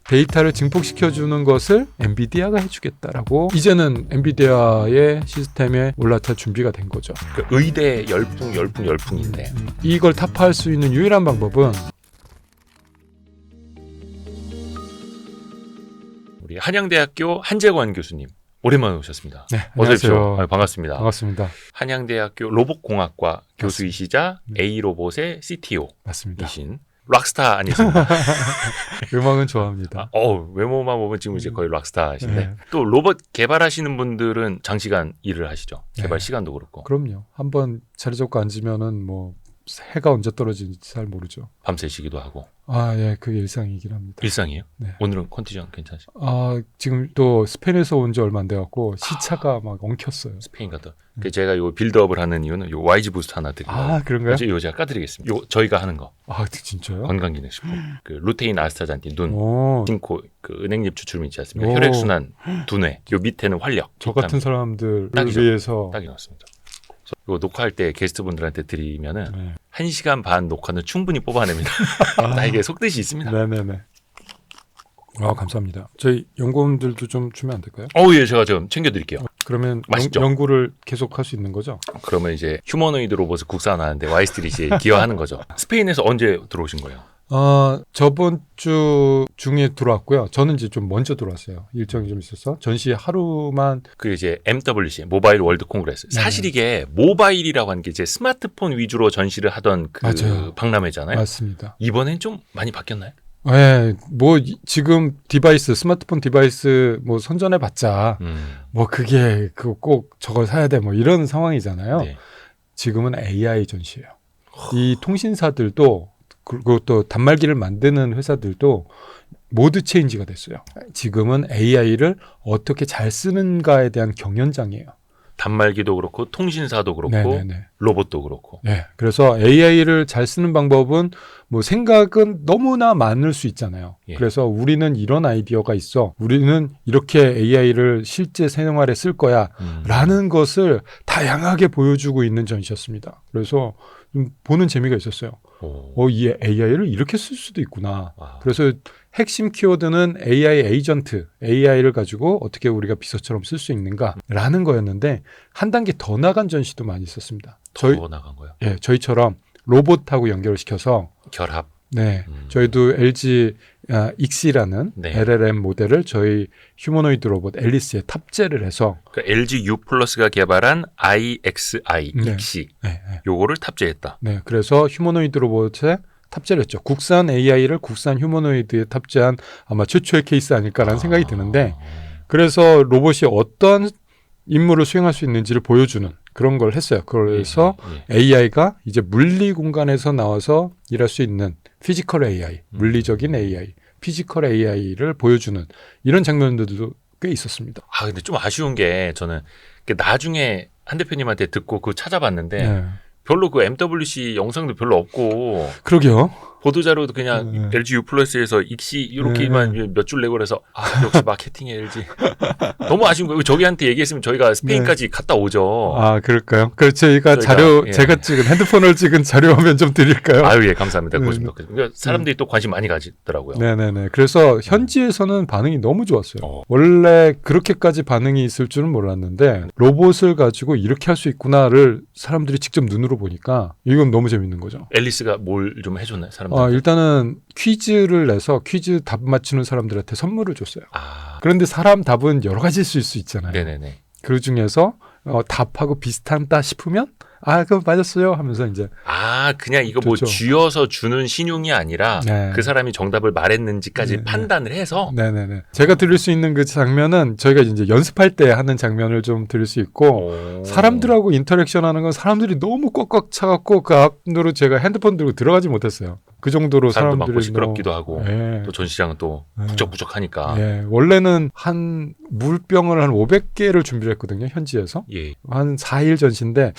데이터를 증폭시켜주는 것을 엔비디아가 해주겠다라고 이제는 엔비디아의 시스템에 올라탈 준비가 된 거죠. 그 의대 열풍인데 이걸 타파할 수 있는 유일한 방법은 우리 한양대학교 한재관 교수님 오랜만에 오셨습니다. 네, 어서 오십시오. 안녕하세요. 반갑습니다. 반갑습니다. 한양대학교 로봇공학과 교수이시자 네. A로봇의 CTO이신 맞습니다. 락스타 아니십니까? 음악은 좋아합니다. 외모만 보면 지금 이제 거의 락스타이신데 네. 또 로봇 개발하시는 분들은 장시간 일을 하시죠. 개발 네. 시간도 그렇고. 그럼요. 한번 자리 잡고 앉으면은 뭐 해가 언제 떨어지는지 잘 모르죠. 밤새시기도 하고. 예, 그게 일상이긴 합니다. 일상이에요? 네. 오늘은 컨디션 괜찮으세요? 지금 또 스페인에서 온 지 얼마 안 돼갖고 시차가 막 엉켰어요. 스페인 가도. 제가 요 빌드업을 하는 이유는 요 YG 부스트 하나 드리려고. 그런가요? 요 제가 까드리겠습니다. 요 저희가 하는 거. 진짜요? 건강기능식품. 그 루테인 아스타잔틴 눈. 오, 싱코 그 은행잎 추출물 있지 않습니까? 오. 혈액순환, 두뇌. 요 밑에는 활력. 저 같은 사람들을 딱이죠. 위해서 딱이 나왔습니다. 이거 녹화할 때 게스트분들한테 드리면은 네. 1시간 반 녹화는 충분히 뽑아냅니다. 나에게 속뜻이 있습니다. 네네네. 감사합니다. 저희 연구원들도 좀 주면 안 될까요? 예, 제가 좀 챙겨드릴게요. 그러면 맛있죠? 연구를 계속할 수 있는 거죠? 그러면 이제 휴머노이드 로봇을 국산화하는데 와이스트리시에 기여하는 거죠. 스페인에서 언제 들어오신 거예요? 저번 주 중에 들어왔고요. 저는 이제 좀 먼저 들어왔어요. 일정이 좀 있어서 전시 하루만. 그 이제 MWC 모바일 월드 콩그레스. 사실 이게 모바일이라고 하는 게 이제 스마트폰 위주로 전시를 하던 그 맞아요. 박람회잖아요. 맞습니다. 이번엔 좀 많이 바뀌었나요? 네, 지금 디바이스, 스마트폰 디바이스 선전해봤자 그게 꼭 저걸 사야 돼 이런 상황이잖아요. 네. 지금은 AI 전시예요. 이 통신사들도 그리고 또 단말기를 만드는 회사들도 모두 체인지가 됐어요. 지금은 AI를 어떻게 잘 쓰는가에 대한 경연장이에요. 단말기도 그렇고 통신사도 그렇고 네네네. 로봇도 그렇고. 네, 그래서 AI를 잘 쓰는 방법은 생각은 너무나 많을 수 있잖아요. 예. 그래서 우리는 이런 아이디어가 있어. 우리는 이렇게 AI를 실제 생활에 쓸 거야. 라는 것을 다양하게 보여주고 있는 전시였습니다. 그래서 좀 보는 재미가 있었어요. 이 AI를 이렇게 쓸 수도 있구나. 와. 그래서 핵심 키워드는 AI 에이전트, AI를 가지고 어떻게 우리가 비서처럼 쓸 수 있는가라는 거였는데 한 단계 더 나간 전시도 많이 있었습니다. 더 나간 거요? 예, 저희처럼 로봇하고 연결을 시켜서 결합. 네, 저희도 LG 익시라는 네. LLM 모델을 저희 휴머노이드 로봇 앨리스에 탑재를 해서 LG U 플러스가 개발한 IXI 네. 익시 네, 요거를 탑재했다. 네, 그래서 휴머노이드 로봇에 탑재를 했죠. 국산 AI를 국산 휴머노이드에 탑재한 아마 최초의 케이스 아닐까라는 생각이 드는데 그래서 로봇이 어떤 임무를 수행할 수 있는지를 보여주는 그런 걸 했어요. 그래서 AI가 이제 물리 공간에서 나와서 일할 수 있는 피지컬 AI, 물리적인 AI, 피지컬 AI를 보여주는 이런 장면들도 꽤 있었습니다. 근데 좀 아쉬운 게 저는 나중에 한 대표님한테 듣고 그거 찾아봤는데 네. 별로 그 MWC 영상도 별로 없고 그러게요. 보도자료도 그냥 LG U 플러스에서 익시 이렇게만 몇 줄 내고 그래서 역시 마케팅의 LG 너무 아쉬운 거예요. 저기한테 얘기했으면 저희가 스페인까지 갔다 오죠. 그럴까요? 저희가 자료 제가 찍은 핸드폰을 찍은 자료 화면 좀 드릴까요? 예, 감사합니다. 그러니까 사람들이 또 관심 많이 가지더라고요. 네네네. 그래서 현지에서는 반응이 너무 좋았어요. 원래 그렇게까지 반응이 있을 줄은 몰랐는데 로봇을 가지고 이렇게 할 수 있구나를 사람들이 직접 눈으로 보니까 이건 너무 재밌는 거죠. 앨리스가 뭘 좀 해줬나요? 사람들? 일단은 퀴즈를 내서 퀴즈 답 맞추는 사람들한테 선물을 줬어요. 아. 그런데 사람 답은 여러 가지일 수 있잖아요. 네네네. 그 중에서 답하고 비슷하다 싶으면 그럼 맞았어요 하면서 이제 그냥 이거 뭐 그렇죠. 쥐어서 주는 신용이 아니라 네. 그 사람이 정답을 말했는지까지 네, 판단을 해서 네네네. 제가 드릴 수 있는 그 장면은 저희가 이제 연습할 때 하는 장면을 좀 드릴 수 있고 사람들하고 인터랙션하는 건 사람들이 너무 꽉꽉 차갖고 그 앞으로 제가 핸드폰 들고 들어가지 못했어요. 그 정도로 사람도 사람들이 많고 시끄럽기도 하고 네. 또 전시장은 또 북적북적하니까 네. 원래는 한 물병을 한 500개를 준비를 했거든요. 현지에서. 예. 한 4일 전시인데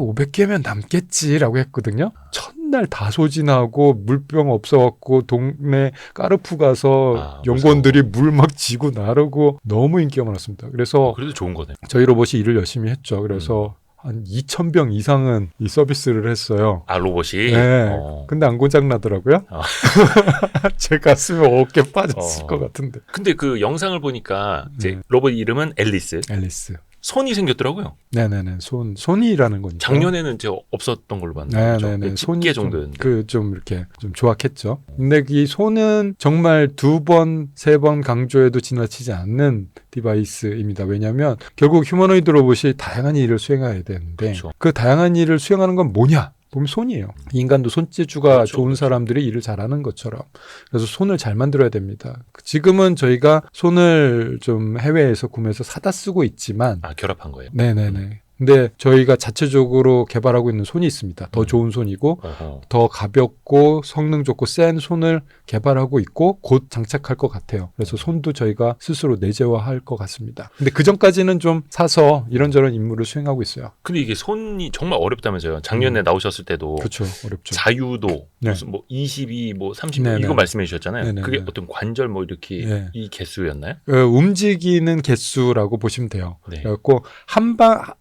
500개면 남겠지라고 했거든요. 첫날 다 소진하고 물병 없어갖고 동네 까르푸 가서 연구원들이 물 막 지고 나르고 너무 인기가 많았습니다. 그래서 그래도 좋은 거네. 저희 로봇이 일을 열심히 했죠. 그래서 한 2,000병 이상은 이 서비스를 했어요. 아, 로봇이? 네. 근데 안 고장 나더라고요. 제 가슴에 어깨 빠졌을 것 같은데. 근데 그 영상을 보니까 이제 네. 로봇 이름은 앨리스. 앨리스. 손이 생겼더라고요. 네네네. 손이라는 거니까. 작년에는 제가 없었던 걸로 봤는데. 네네네. 손개 정도였는데. 좀 이렇게 좀 조악했죠. 근데 이 손은 정말 2번, 3번 강조해도 지나치지 않는 디바이스입니다. 왜냐하면 결국 휴머노이드 로봇이 다양한 일을 수행해야 되는데 그렇죠. 그 다양한 일을 수행하는 건 뭐냐? 보면 손이에요. 인간도 손재주가 그렇죠, 좋은 그렇죠. 사람들이 일을 잘하는 것처럼. 그래서 손을 잘 만들어야 됩니다. 지금은 저희가 손을 좀 해외에서 구매해서 사다 쓰고 있지만 아, 결합한 거예요? 네네네. 근데 저희가 자체적으로 개발하고 있는 손이 있습니다. 더 좋은 손이고 어허. 더 가볍고 성능 좋고 센 손을 개발하고 있고 곧 장착할 것 같아요. 그래서 손도 저희가 스스로 내재화할 것 같습니다. 근데 그 전까지는 좀 사서 이런저런 임무를 수행하고 있어요. 근데 이게 손이 정말 어렵다면서요. 작년에 나오셨을 때도 그렇죠. 어렵죠. 자유도 네. 무슨 뭐 22, 뭐 30, 네네. 이거 말씀해 주셨잖아요. 네네네. 그게 어떤 관절 뭐 이렇게 네. 이 개수였나요? 움직이는 개수라고 보시면 돼요. 네. 그래갖고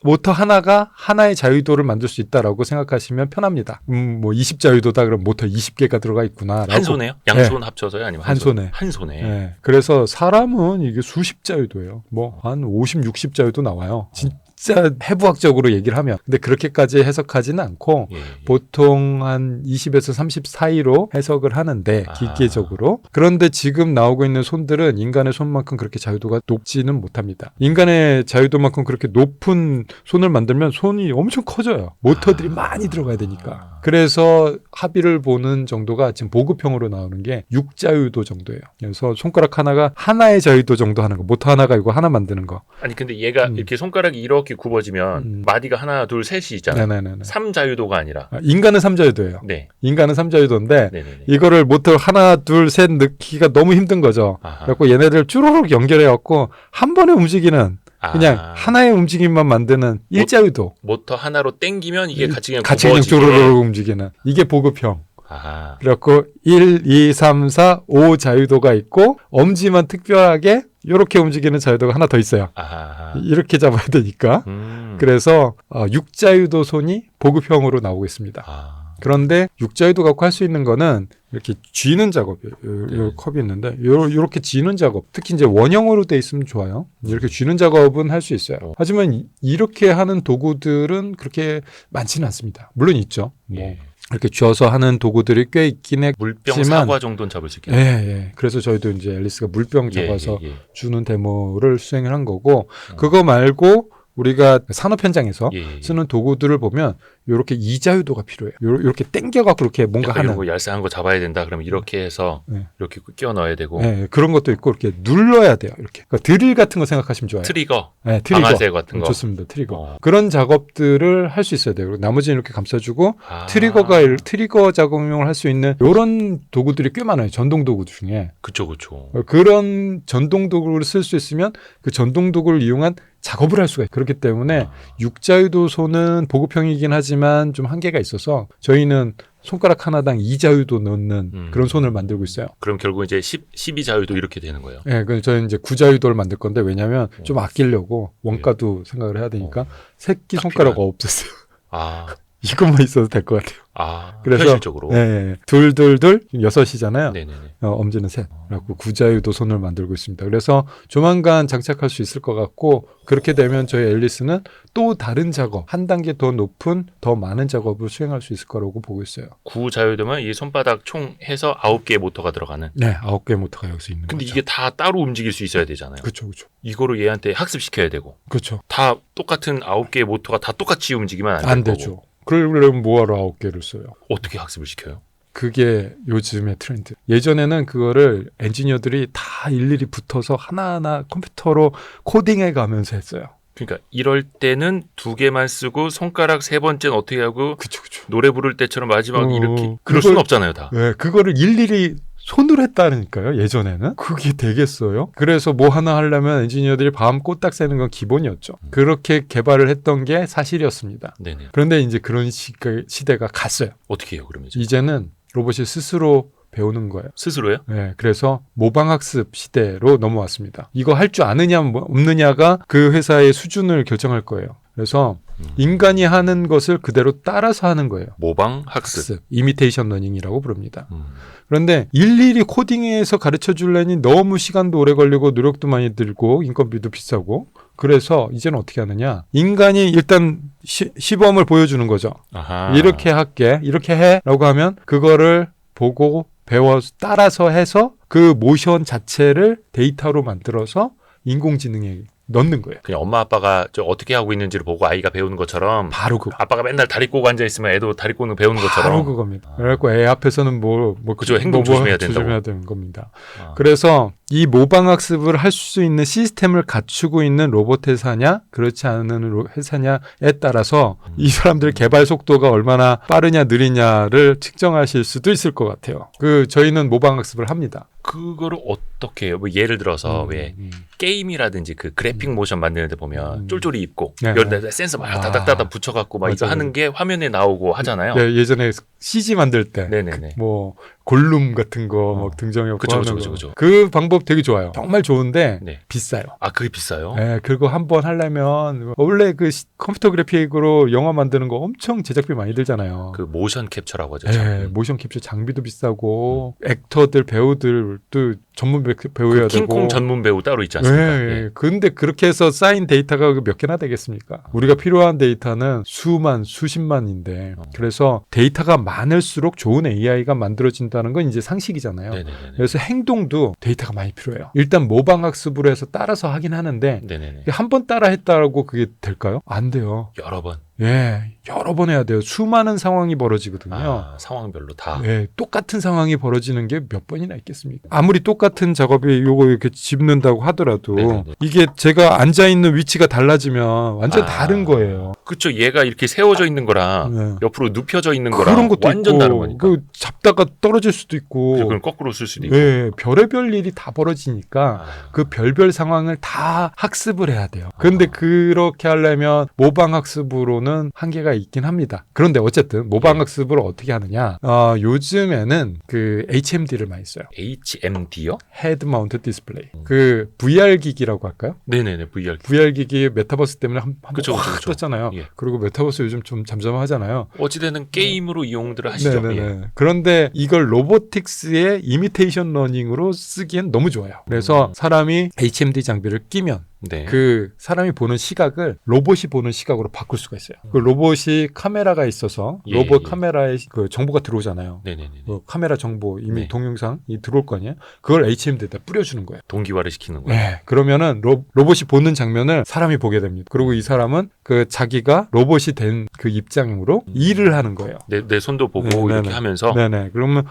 모터 하나가 하나의 자유도를 만들 수 있다라고 생각하시면 편합니다. 뭐 20자유도다 그러면 모터 20개가 들어가 있구나. 한 손에요? 양손 합쳐서요? 아니면 한 손에. 한 손에. 네. 그래서 사람은 이게 수십 자유도예요. 뭐 한 50, 60 자유도 나와요. 진짜 해부학적으로 얘기를 하면. 근데 그렇게까지 해석하지는 않고 예, 예. 보통 한 20에서 30 사이로 해석을 하는데 아. 기계적으로. 그런데 지금 나오고 있는 손들은 인간의 손만큼 그렇게 자유도가 높지는 못합니다. 인간의 자유도만큼 그렇게 높은 손을 만들면 손이 엄청 커져요. 모터들이 많이 들어가야 되니까. 그래서 합의를 보는 정도가 지금 보급형으로 나오는 게 6자유도 정도예요. 그래서 손가락 하나가 하나의 자유도 정도 하는 거. 모터 하나가 이거 하나 만드는 거. 아니 근데 얘가 이렇게 손가락이 이렇게 굽어지면 마디가 하나, 둘, 셋이 있잖아요. 네네네. 3자유도가 아니라. 인간은 3자유도예요. 네. 인간은 3자유도인데 네네네. 이거를 모터 하나, 둘, 셋 넣기가 너무 힘든 거죠. 아하. 그래갖고 얘네들 쭈루룩 연결해갖고 한 번에 움직이는 그냥 하나의 움직임만 만드는 일자유도. 모터 하나로 땡기면 이게 같이 그냥 같이 그냥 굽어지게. 쭈루룩 움직이는. 이게 보급형. 아하. 그래갖고 1, 2, 3, 4, 5 자유도가 있고 엄지만 특별하게 이렇게 움직이는 자유도가 하나 더 있어요. 아하. 이렇게 잡아야 되니까. 그래서 6자유도 손이 보급형으로 나오고 있습니다. 아. 그런데 6자유도 갖고 할 수 있는 거는 이렇게 쥐는 작업이에요. 요 컵이 있는데 요렇게 쥐는 작업. 특히 이제 원형으로 돼 있으면 좋아요. 이렇게 쥐는 작업은 할 수 있어요. 하지만 이렇게 하는 도구들은 그렇게 많지는 않습니다. 물론 있죠. 뭐 예. 이렇게 쥐어서 하는 도구들이 꽤 있긴 물병 했지만 사과 정도는 잡을 수 예, 있겠네요. 예. 그래서 저희도 이제 앨리스가 물병 잡아서 예, 예. 주는 데모를 수행을 한 거고 그거 말고 우리가 산업 현장에서 예, 예. 쓰는 도구들을 보면 이렇게 이자유도가 필요해요. 이렇게 당겨갖고 그렇게 뭔가 약간 이런 하는. 거 얄쌍한 거 잡아야 된다. 그러면 이렇게 해서 네. 이렇게 끼워 넣어야 되고. 네, 그런 것도 있고 이렇게 눌러야 돼요. 이렇게 그러니까 드릴 같은 거 생각하시면 좋아요. 트리거, 네, 트리거. 방아쇠 같은 거. 좋습니다. 트리거. 어. 그런 작업들을 할 수 있어야 돼요. 그리고 나머지는 이렇게 감싸주고 아. 트리거 작업용을 할 수 있는 이런 도구들이 꽤 많아요. 전동 도구 중에. 그쵸, 그쵸. 그런 전동 도구를 쓸 수 있으면 그 전동 도구를 이용한 작업을 할 수가 있어요. 그렇기 때문에 육자유도 손은 보급형이긴 하지만 좀 한계가 있어서 저희는 손가락 하나당 2자유도 넣는 그런 손을 만들고 있어요. 그럼 결국 이제 12자유도 이렇게 되는 거예요. 네, 그래서 저희는 이제 9자유도를 만들 건데 왜냐하면 좀 아끼려고 원가도 생각을 해야 되니까 새끼 손가락 없었어요. 아, 이것만 있어도 될 것 같아요. 아, 그래서 현실적으로. 네, 둘둘둘 6이잖아요. 네네네. 엄지는 셋. 그래갖고 9자유도 손을 만들고 있습니다. 그래서 조만간 장착할 수 있을 것 같고 그렇게 되면 저희 앨리스는 또 다른 작업, 한 단계 더 높은 더 많은 작업을 수행할 수 있을 거라고 보고 있어요. 9자유도면 이 손바닥 총 해서 9개의 모터가 들어가는. 네, 9개의 모터가 여기서 있는 근데 거죠. 이게 다 따로 움직일 수 있어야 되잖아요. 그렇죠, 그렇죠, 이거를 얘한테 학습시켜야 되고. 그렇죠. 다 똑같은 9개의 모터가 다 똑같이 움직이면 안 안 되고. 되죠. 그러려면 뭐하러 9개를 써요? 어떻게 학습을 시켜요? 그게 요즘의 트렌드. 예전에는 그거를 엔지니어들이 다 일일이 붙어서 하나하나 컴퓨터로 코딩해 가면서 했어요. 그러니까 이럴 때는 2개만 쓰고 손가락 3번째는 어떻게 하고 그쵸, 그쵸. 노래 부를 때처럼 마지막 이렇게 그걸- 그럴 수는 없잖아요, 다. 네, 그거를 일일이 손으로 했다니까요, 예전에는. 그게 되겠어요? 그래서 뭐 하나 하려면 엔지니어들이 밤 꼬딱 새는 건 기본이었죠. 그렇게 개발을 했던 게 사실이었습니다. 네네. 그런데 이제 그런 시대가 갔어요. 어떻게 해요, 그러면 이제? 이제는 로봇이 스스로 배우는 거예요. 스스로요? 네, 그래서 모방학습 시대로 넘어왔습니다. 이거 할 줄 아느냐 없느냐가 그 회사의 수준을 결정할 거예요. 그래서 인간이 하는 것을 그대로 따라서 하는 거예요. 모방 학습. 이미테이션 러닝이라고 부릅니다. 음. 그런데 일일이 코딩해서 가르쳐 줄래니 너무 시간도 오래 걸리고 노력도 많이 들고 인건비도 비싸고 그래서 이제는 어떻게 하느냐. 인간이 일단 시범을 보여주는 거죠. 아하. 이렇게 할게. 이렇게 해. 라고 하면 그거를 보고 배워서 따라서 해서 그 모션 자체를 데이터로 만들어서 인공지능에 넣는 거예요. 그냥 엄마 아빠가 저 어떻게 하고 있는지를 보고 아이가 배우는 것처럼 바로 그거. 아빠가 맨날 다리 꼬고 앉아 있으면 애도 다리 꼬는 배우는 바로 것처럼. 그겁니다. 그래갖고 애 앞에서는 그죠. 행동 조심해야 된다고. 조심해야 되는 겁니다. 아. 그래서 이 모방학습을 할 수 있는 시스템을 갖추고 있는 로봇 회사냐 그렇지 않은 회사냐에 따라서 이 사람들 개발 속도가 얼마나 빠르냐 느리냐를 측정하실 수도 있을 것 같아요. 저희는 모방학습을 합니다. 그거를 어떻게 해요? 뭐 예를 들어서 왜 게임이라든지 그 그래픽 모션 만드는데 보면 쫄쫄이 입고 네. 여기다 센서 막 따닥따닥 붙여갖고 막 이거 맞아요. 하는 게 화면에 나오고 하잖아요. 네, 예전에 CG 만들 때 네네네. 뭐 골룸 같은 거 막 등장해서 그쵸, 하는 그쵸, 거. 그쵸. 그 방법 되게 좋아요. 정말 좋은데 네. 비싸요. 아 그게 비싸요? 네, 그거 한번 하려면 원래 컴퓨터 그래픽으로 영화 만드는 거 엄청 제작비 많이 들잖아요. 그 모션 캡처라고 하죠. 네, 모션 캡처 장비도 비싸고 액터들 배우들도 전문 배우여야 되고 킹콩 전문 배우 따로 있지 않습니까? 네, 예. 근데 그렇게 해서 쌓인 데이터가 몇 개나 되겠습니까? 우리가 필요한 데이터는 수십만인데 그래서 데이터가 많을수록 좋은 AI가 만들어진다는 건 이제 상식이잖아요. 네네네. 그래서 행동도 데이터가 많이 필요해요. 일단 모방학습으로 해서 따라서 하긴 하는데 네네네. 한 번 따라 했다고 그게 될까요? 안 돼요. 여러 번. 예, 여러 번 해야 돼요. 수많은 상황이 벌어지거든요. 아, 상황별로 다. 예, 똑같은 상황이 벌어지는 게 몇 번이나 있겠습니까? 아무리 똑같은 작업이 요거 이렇게 짚는다고 하더라도 네네네. 이게 제가 앉아 있는 위치가 달라지면 완전 다른 거예요. 그쵸. 얘가 이렇게 세워져 있는 거랑 네. 옆으로 눕혀져 있는 거랑 그런 것도 완전 있고, 다른 거니까. 그 잡다가 떨어질 수도 있고, 그걸 거꾸로 쓸 수도 있고. 예, 별의별 일이 다 벌어지니까 아. 그 별별 상황을 다 학습을 해야 돼요. 그런데 그렇게 하려면 모방학습으로는 한계가 있긴 합니다. 그런데 어쨌든 모방학습을 어떻게 하느냐? 요즘에는 그 HMD를 많이 써요. HMD요? 헤드 마운트 디스플레이. 그 VR 기기라고 할까요? 네네네. VR. VR 기기 메타버스 때문에 한번 그쵸, 확 그쵸. 떴잖아요. 예. 그리고 메타버스 요즘 좀 잠잠하잖아요. 어찌되는 게임으로 이용들을 하시죠. 예. 네네네. 그런데 이걸 로보틱스의 이미테이션 러닝으로 쓰기엔 너무 좋아요. 그래서 사람이 HMD 장비를 끼면 네. 그 사람이 보는 시각을 로봇이 보는 시각으로 바꿀 수가 있어요. 그 로봇이 카메라가 있어서 예, 로봇 예. 카메라에 그 정보가 들어오잖아요. 네네네. 그 카메라 정보 이미 네. 동영상이 들어올 거 아니에요. 그걸 HMD에다 뿌려주는 거예요. 동기화를 시키는 거예요. 네, 그러면은 로봇이 보는 장면을 사람이 보게 됩니다. 그리고 이 사람은 그 자기가 로봇이 된 그 입장으로 일을 하는 거예요. 내 손도 보고 네, 이렇게 네네. 하면서. 네네. 그러면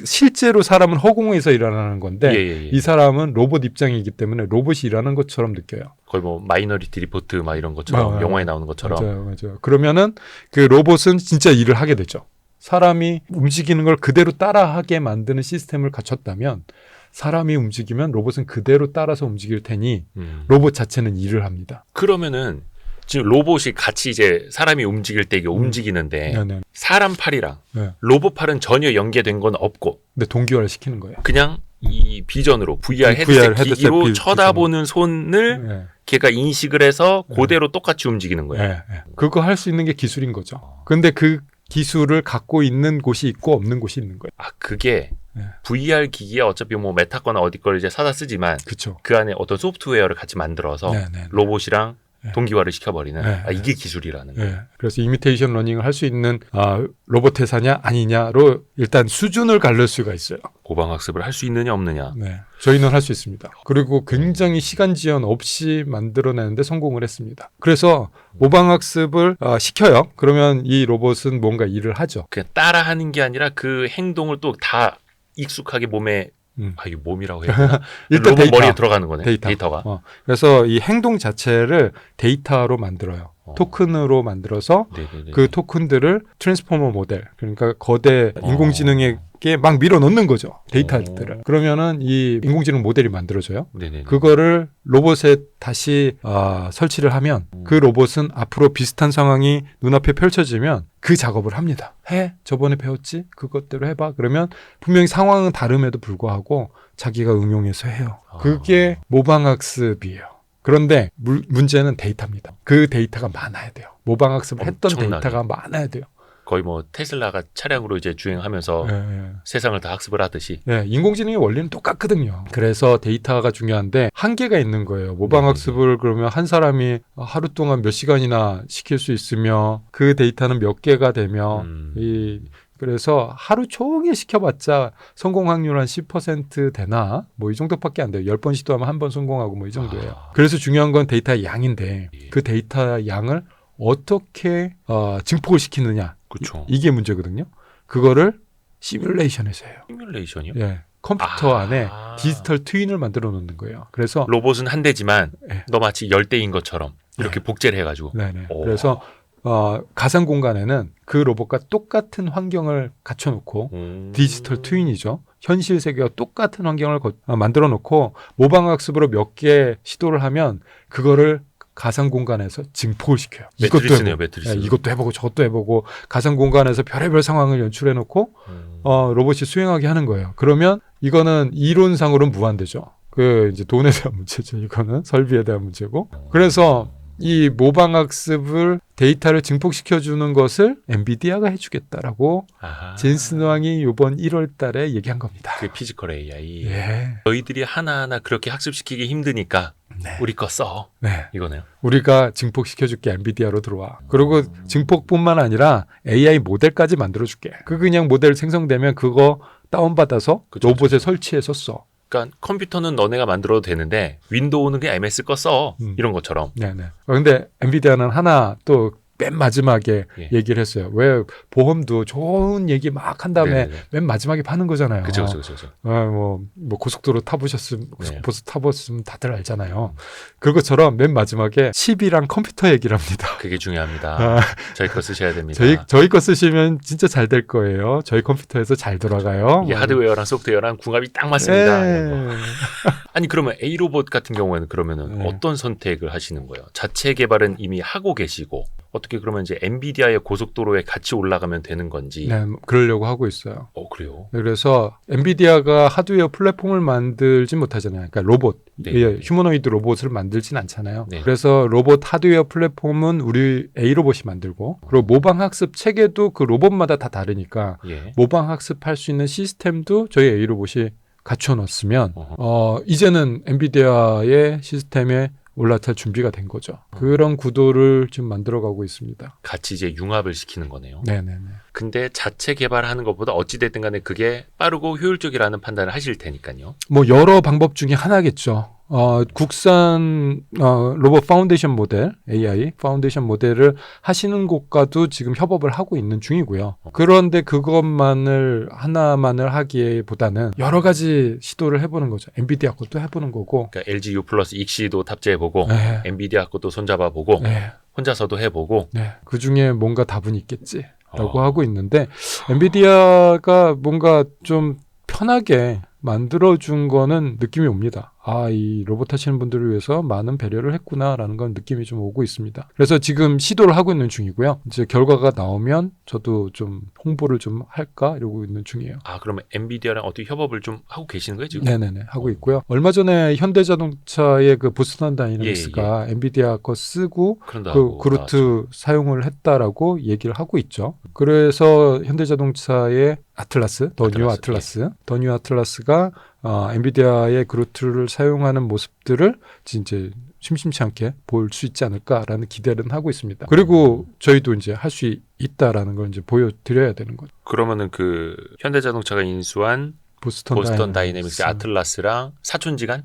실제로 사람은 허공에서 일하는 건데 예. 이 사람은 로봇 입장이기 때문에 로봇이 일하는 것처럼 느껴요. 거의 뭐 마이너리티 리포트 막 이런 것처럼 영화에 나오는 것처럼. 맞아요. 그러면은 그 로봇은 진짜 일을 하게 되죠. 사람이 움직이는 걸 그대로 따라하게 만드는 시스템을 갖췄다면 사람이 움직이면 로봇은 그대로 따라서 움직일 테니 로봇 자체는 일을 합니다. 그러면은 지금 로봇이 같이 이제 사람이 움직일 때 이게 움직이는데 네네. 사람 팔이랑 네. 로봇 팔은 전혀 연계된 건 없고 근데 동기화를 시키는 거예요. 그냥 이 비전으로 VR VR 헤드셋 헤드셋 기기로 비- 쳐다보는 손을 네. 걔가 인식을 해서 그대로 똑같이 움직이는 거예요. 네. 그거 할 수 있는 게 기술인 거죠. 근데 그 기술을 갖고 있는 곳이 있고 없는 곳이 있는 거예요. 아 그게 네. VR 기기에 어차피 뭐 메타 거나 어디 걸 이제 사다 쓰지만 그렇죠. 그 안에 어떤 소프트웨어를 같이 만들어서 네네. 로봇이랑 네. 동기화를 시켜버리는 네. 이게 기술이라는 거예요. 네. 그래서 이미테이션 러닝을 할 수 있는 로봇 회사냐 아니냐로 일단 수준을 가를 수가 있어요. 고방학습을 할 수 있느냐 없느냐. 네. 저희는 할 수 있습니다. 그리고 굉장히 시간 지연 없이 만들어내는데 성공을 했습니다. 그래서 모방학습을 시켜요. 그러면 이 로봇은 뭔가 일을 하죠. 그냥 따라하는 게 아니라 그 행동을 또 다 익숙하게 몸에 이게 몸이라고 해야 되나? 일단 로봇 데이터. 머리에 들어가는 거네. 데이터. 데이터가. 그래서 이 행동 자체를 데이터로 만들어요. 토큰으로 만들어서 네네네. 그 토큰들을 트랜스포머 모델, 그러니까 거대 인공지능에게 막 밀어넣는 거죠. 데이터들을. 그러면은 이 인공지능 모델이 만들어져요. 네네네. 그거를 로봇에 다시 설치를 하면 그 로봇은 앞으로 비슷한 상황이 눈앞에 펼쳐지면 그 작업을 합니다. 저번에 배웠지? 그것대로 해봐. 그러면 분명히 상황은 다름에도 불구하고 자기가 응용해서 해요. 그게 모방학습이에요. 그런데 문제는 데이터입니다. 그 데이터가 많아야 돼요. 모방학습을 했던 엄청나게. 데이터가 많아야 돼요. 거의 뭐 테슬라가 차량으로 이제 주행하면서 예. 세상을 다 학습을 하듯이. 네, 인공지능의 원리는 똑같거든요. 그래서 데이터가 중요한데 한계가 있는 거예요. 모방학습을 그러면 한 사람이 하루 동안 몇 시간이나 시킬 수 있으며 그 데이터는 몇 개가 되며 그래서 하루 종일 시켜봤자 성공 확률 한 10% 되나? 뭐 이 정도밖에 안 돼요. 10번 시도하면 한 번 성공하고 뭐 이 정도예요. 그래서 중요한 건 데이터의 양인데 그 데이터 양을 어떻게 증폭을 시키느냐. 그렇죠. 이게 문제거든요. 그거를 시뮬레이션에서 해요. 시뮬레이션이요? 예. 컴퓨터 안에 디지털 트윈을 만들어 놓는 거예요. 그래서 로봇은 한 대지만 네. 너 마치 10대인 것처럼 이렇게 복제를 해가지고. 네네. 오. 그래서 가상 공간에는 그 로봇과 똑같은 환경을 갖춰놓고 디지털 트윈이죠. 현실 세계와 똑같은 환경을 만들어 놓고 모방학습으로 몇 개 시도를 하면 그거를 가상 공간에서 증폭을 시켜요. 매트리스네요, 매트리스. 네, 이것도 해보고 저것도 해보고 가상 공간에서 별의별 상황을 연출해 놓고 로봇이 수행하게 하는 거예요. 그러면 이거는 이론상으로는 무한대죠. 그 이제 돈에 대한 문제죠. 이거는 설비에 대한 문제고. 그래서 이 모방학습을 데이터를 증폭시켜 주는 것을 엔비디아가 해주겠다라고 젠슨 왕이 이번 1월 달에 얘기한 겁니다. 그 피지컬 AI. 예. 너희들이 하나하나 그렇게 학습시키기 힘드니까 네. 우리 거 써. 네. 이거네요. 우리가 증폭시켜줄게 엔비디아로 들어와. 그리고 증폭뿐만 아니라 AI 모델까지 만들어줄게. 그냥 모델 생성되면 그거 다운받아서 그쵸, 로봇에 설치해서 써. 그러니까 컴퓨터는 너네가 만들어도 되는데 윈도우는 그냥 MS 거 써. 이런 것처럼. 네네. 그런데 엔비디아는 하나 또 맨 마지막에 예. 얘기를 했어요. 왜 보험도 좋은 얘기 막 한 다음에 네네네. 맨 마지막에 파는 거잖아요. 그죠. 뭐 고속도로 타보셨으면 네. 고속버스 타보셨으면 다들 알잖아요. 그것처럼 맨 마지막에 칩이랑 컴퓨터 얘기를 합니다. 그게 중요합니다. 저희 거 쓰셔야 됩니다. 저희 거 쓰시면 진짜 잘 될 거예요. 저희 컴퓨터에서 잘 돌아가요. 이게 하드웨어랑 소프트웨어랑 궁합이 딱 맞습니다. 이런 거. 아니 그러면 A로봇 같은 경우에는 그러면은 네. 어떤 선택을 하시는 거예요? 자체 개발은 이미 하고 계시고 어떻게 그러면 이제 엔비디아의 고속도로에 같이 올라가면 되는 건지. 네, 그러려고 하고 있어요. 그래요? 그래서 엔비디아가 하드웨어 플랫폼을 만들지 못하잖아요. 그러니까 로봇, 네. 휴머노이드 로봇을 만들진 않잖아요. 네. 그래서 로봇 하드웨어 플랫폼은 우리 A로봇이 만들고 그리고 모방학습 체계도 그 로봇마다 다 다르니까 예. 모방학습할 수 있는 시스템도 저희 A로봇이 갖춰놨으면 어허. 이제는 엔비디아의 시스템에 올라탈 준비가 된 거죠. 그런 구도를 지금 만들어가고 있습니다. 같이 이제 융합을 시키는 거네요. 네네네. 근데 자체 개발하는 것보다 어찌됐든 간에 그게 빠르고 효율적이라는 판단을 하실 테니까요. 뭐 여러 방법 중에 하나겠죠. 국산 로봇 파운데이션 모델, AI 파운데이션 모델을 하시는 곳과도 지금 협업을 하고 있는 중이고요. 그런데 그것만을 하나만을 하기보다는 여러 가지 시도를 해보는 거죠. 엔비디아 것도 해보는 거고. 그러니까 LG U 플러스 익시도 탑재해보고 네. 엔비디아 것도 손잡아보고 네. 혼자서도 해보고 네. 그 중에 뭔가 답은 있겠지라고 하고 있는데 엔비디아가 뭔가 좀 편하게 만들어준 거는 느낌이 옵니다. 이 로봇 하시는 분들을 위해서 많은 배려를 했구나라는 건 느낌이 좀 오고 있습니다. 그래서 지금 시도를 하고 있는 중이고요. 이제 결과가 나오면 저도 좀 홍보를 좀 할까 이러고 있는 중이에요. 그러면 엔비디아랑 어떻게 협업을 좀 하고 계시는 거예요 지금? 네네네 하고 있고요. 얼마 전에 현대자동차의 그 보스턴 다이내믹스가 엔비디아 거 쓰고 그 그루트 사용을 했다라고 얘기를 하고 있죠. 그래서 현대자동차의 아틀라스, 더 뉴 아틀라스, 더 뉴 아틀라스가 엔비디아의 그루트를 사용하는 모습들을 진짜 심심치 않게 볼 수 있지 않을까라는 기대는 하고 있습니다. 그리고 저희도 이제 할 수 있다라는 걸 이제 보여드려야 되는 거죠. 그러면은 그 현대자동차가 인수한 보스턴 다이내믹스 아틀라스랑 사촌지간?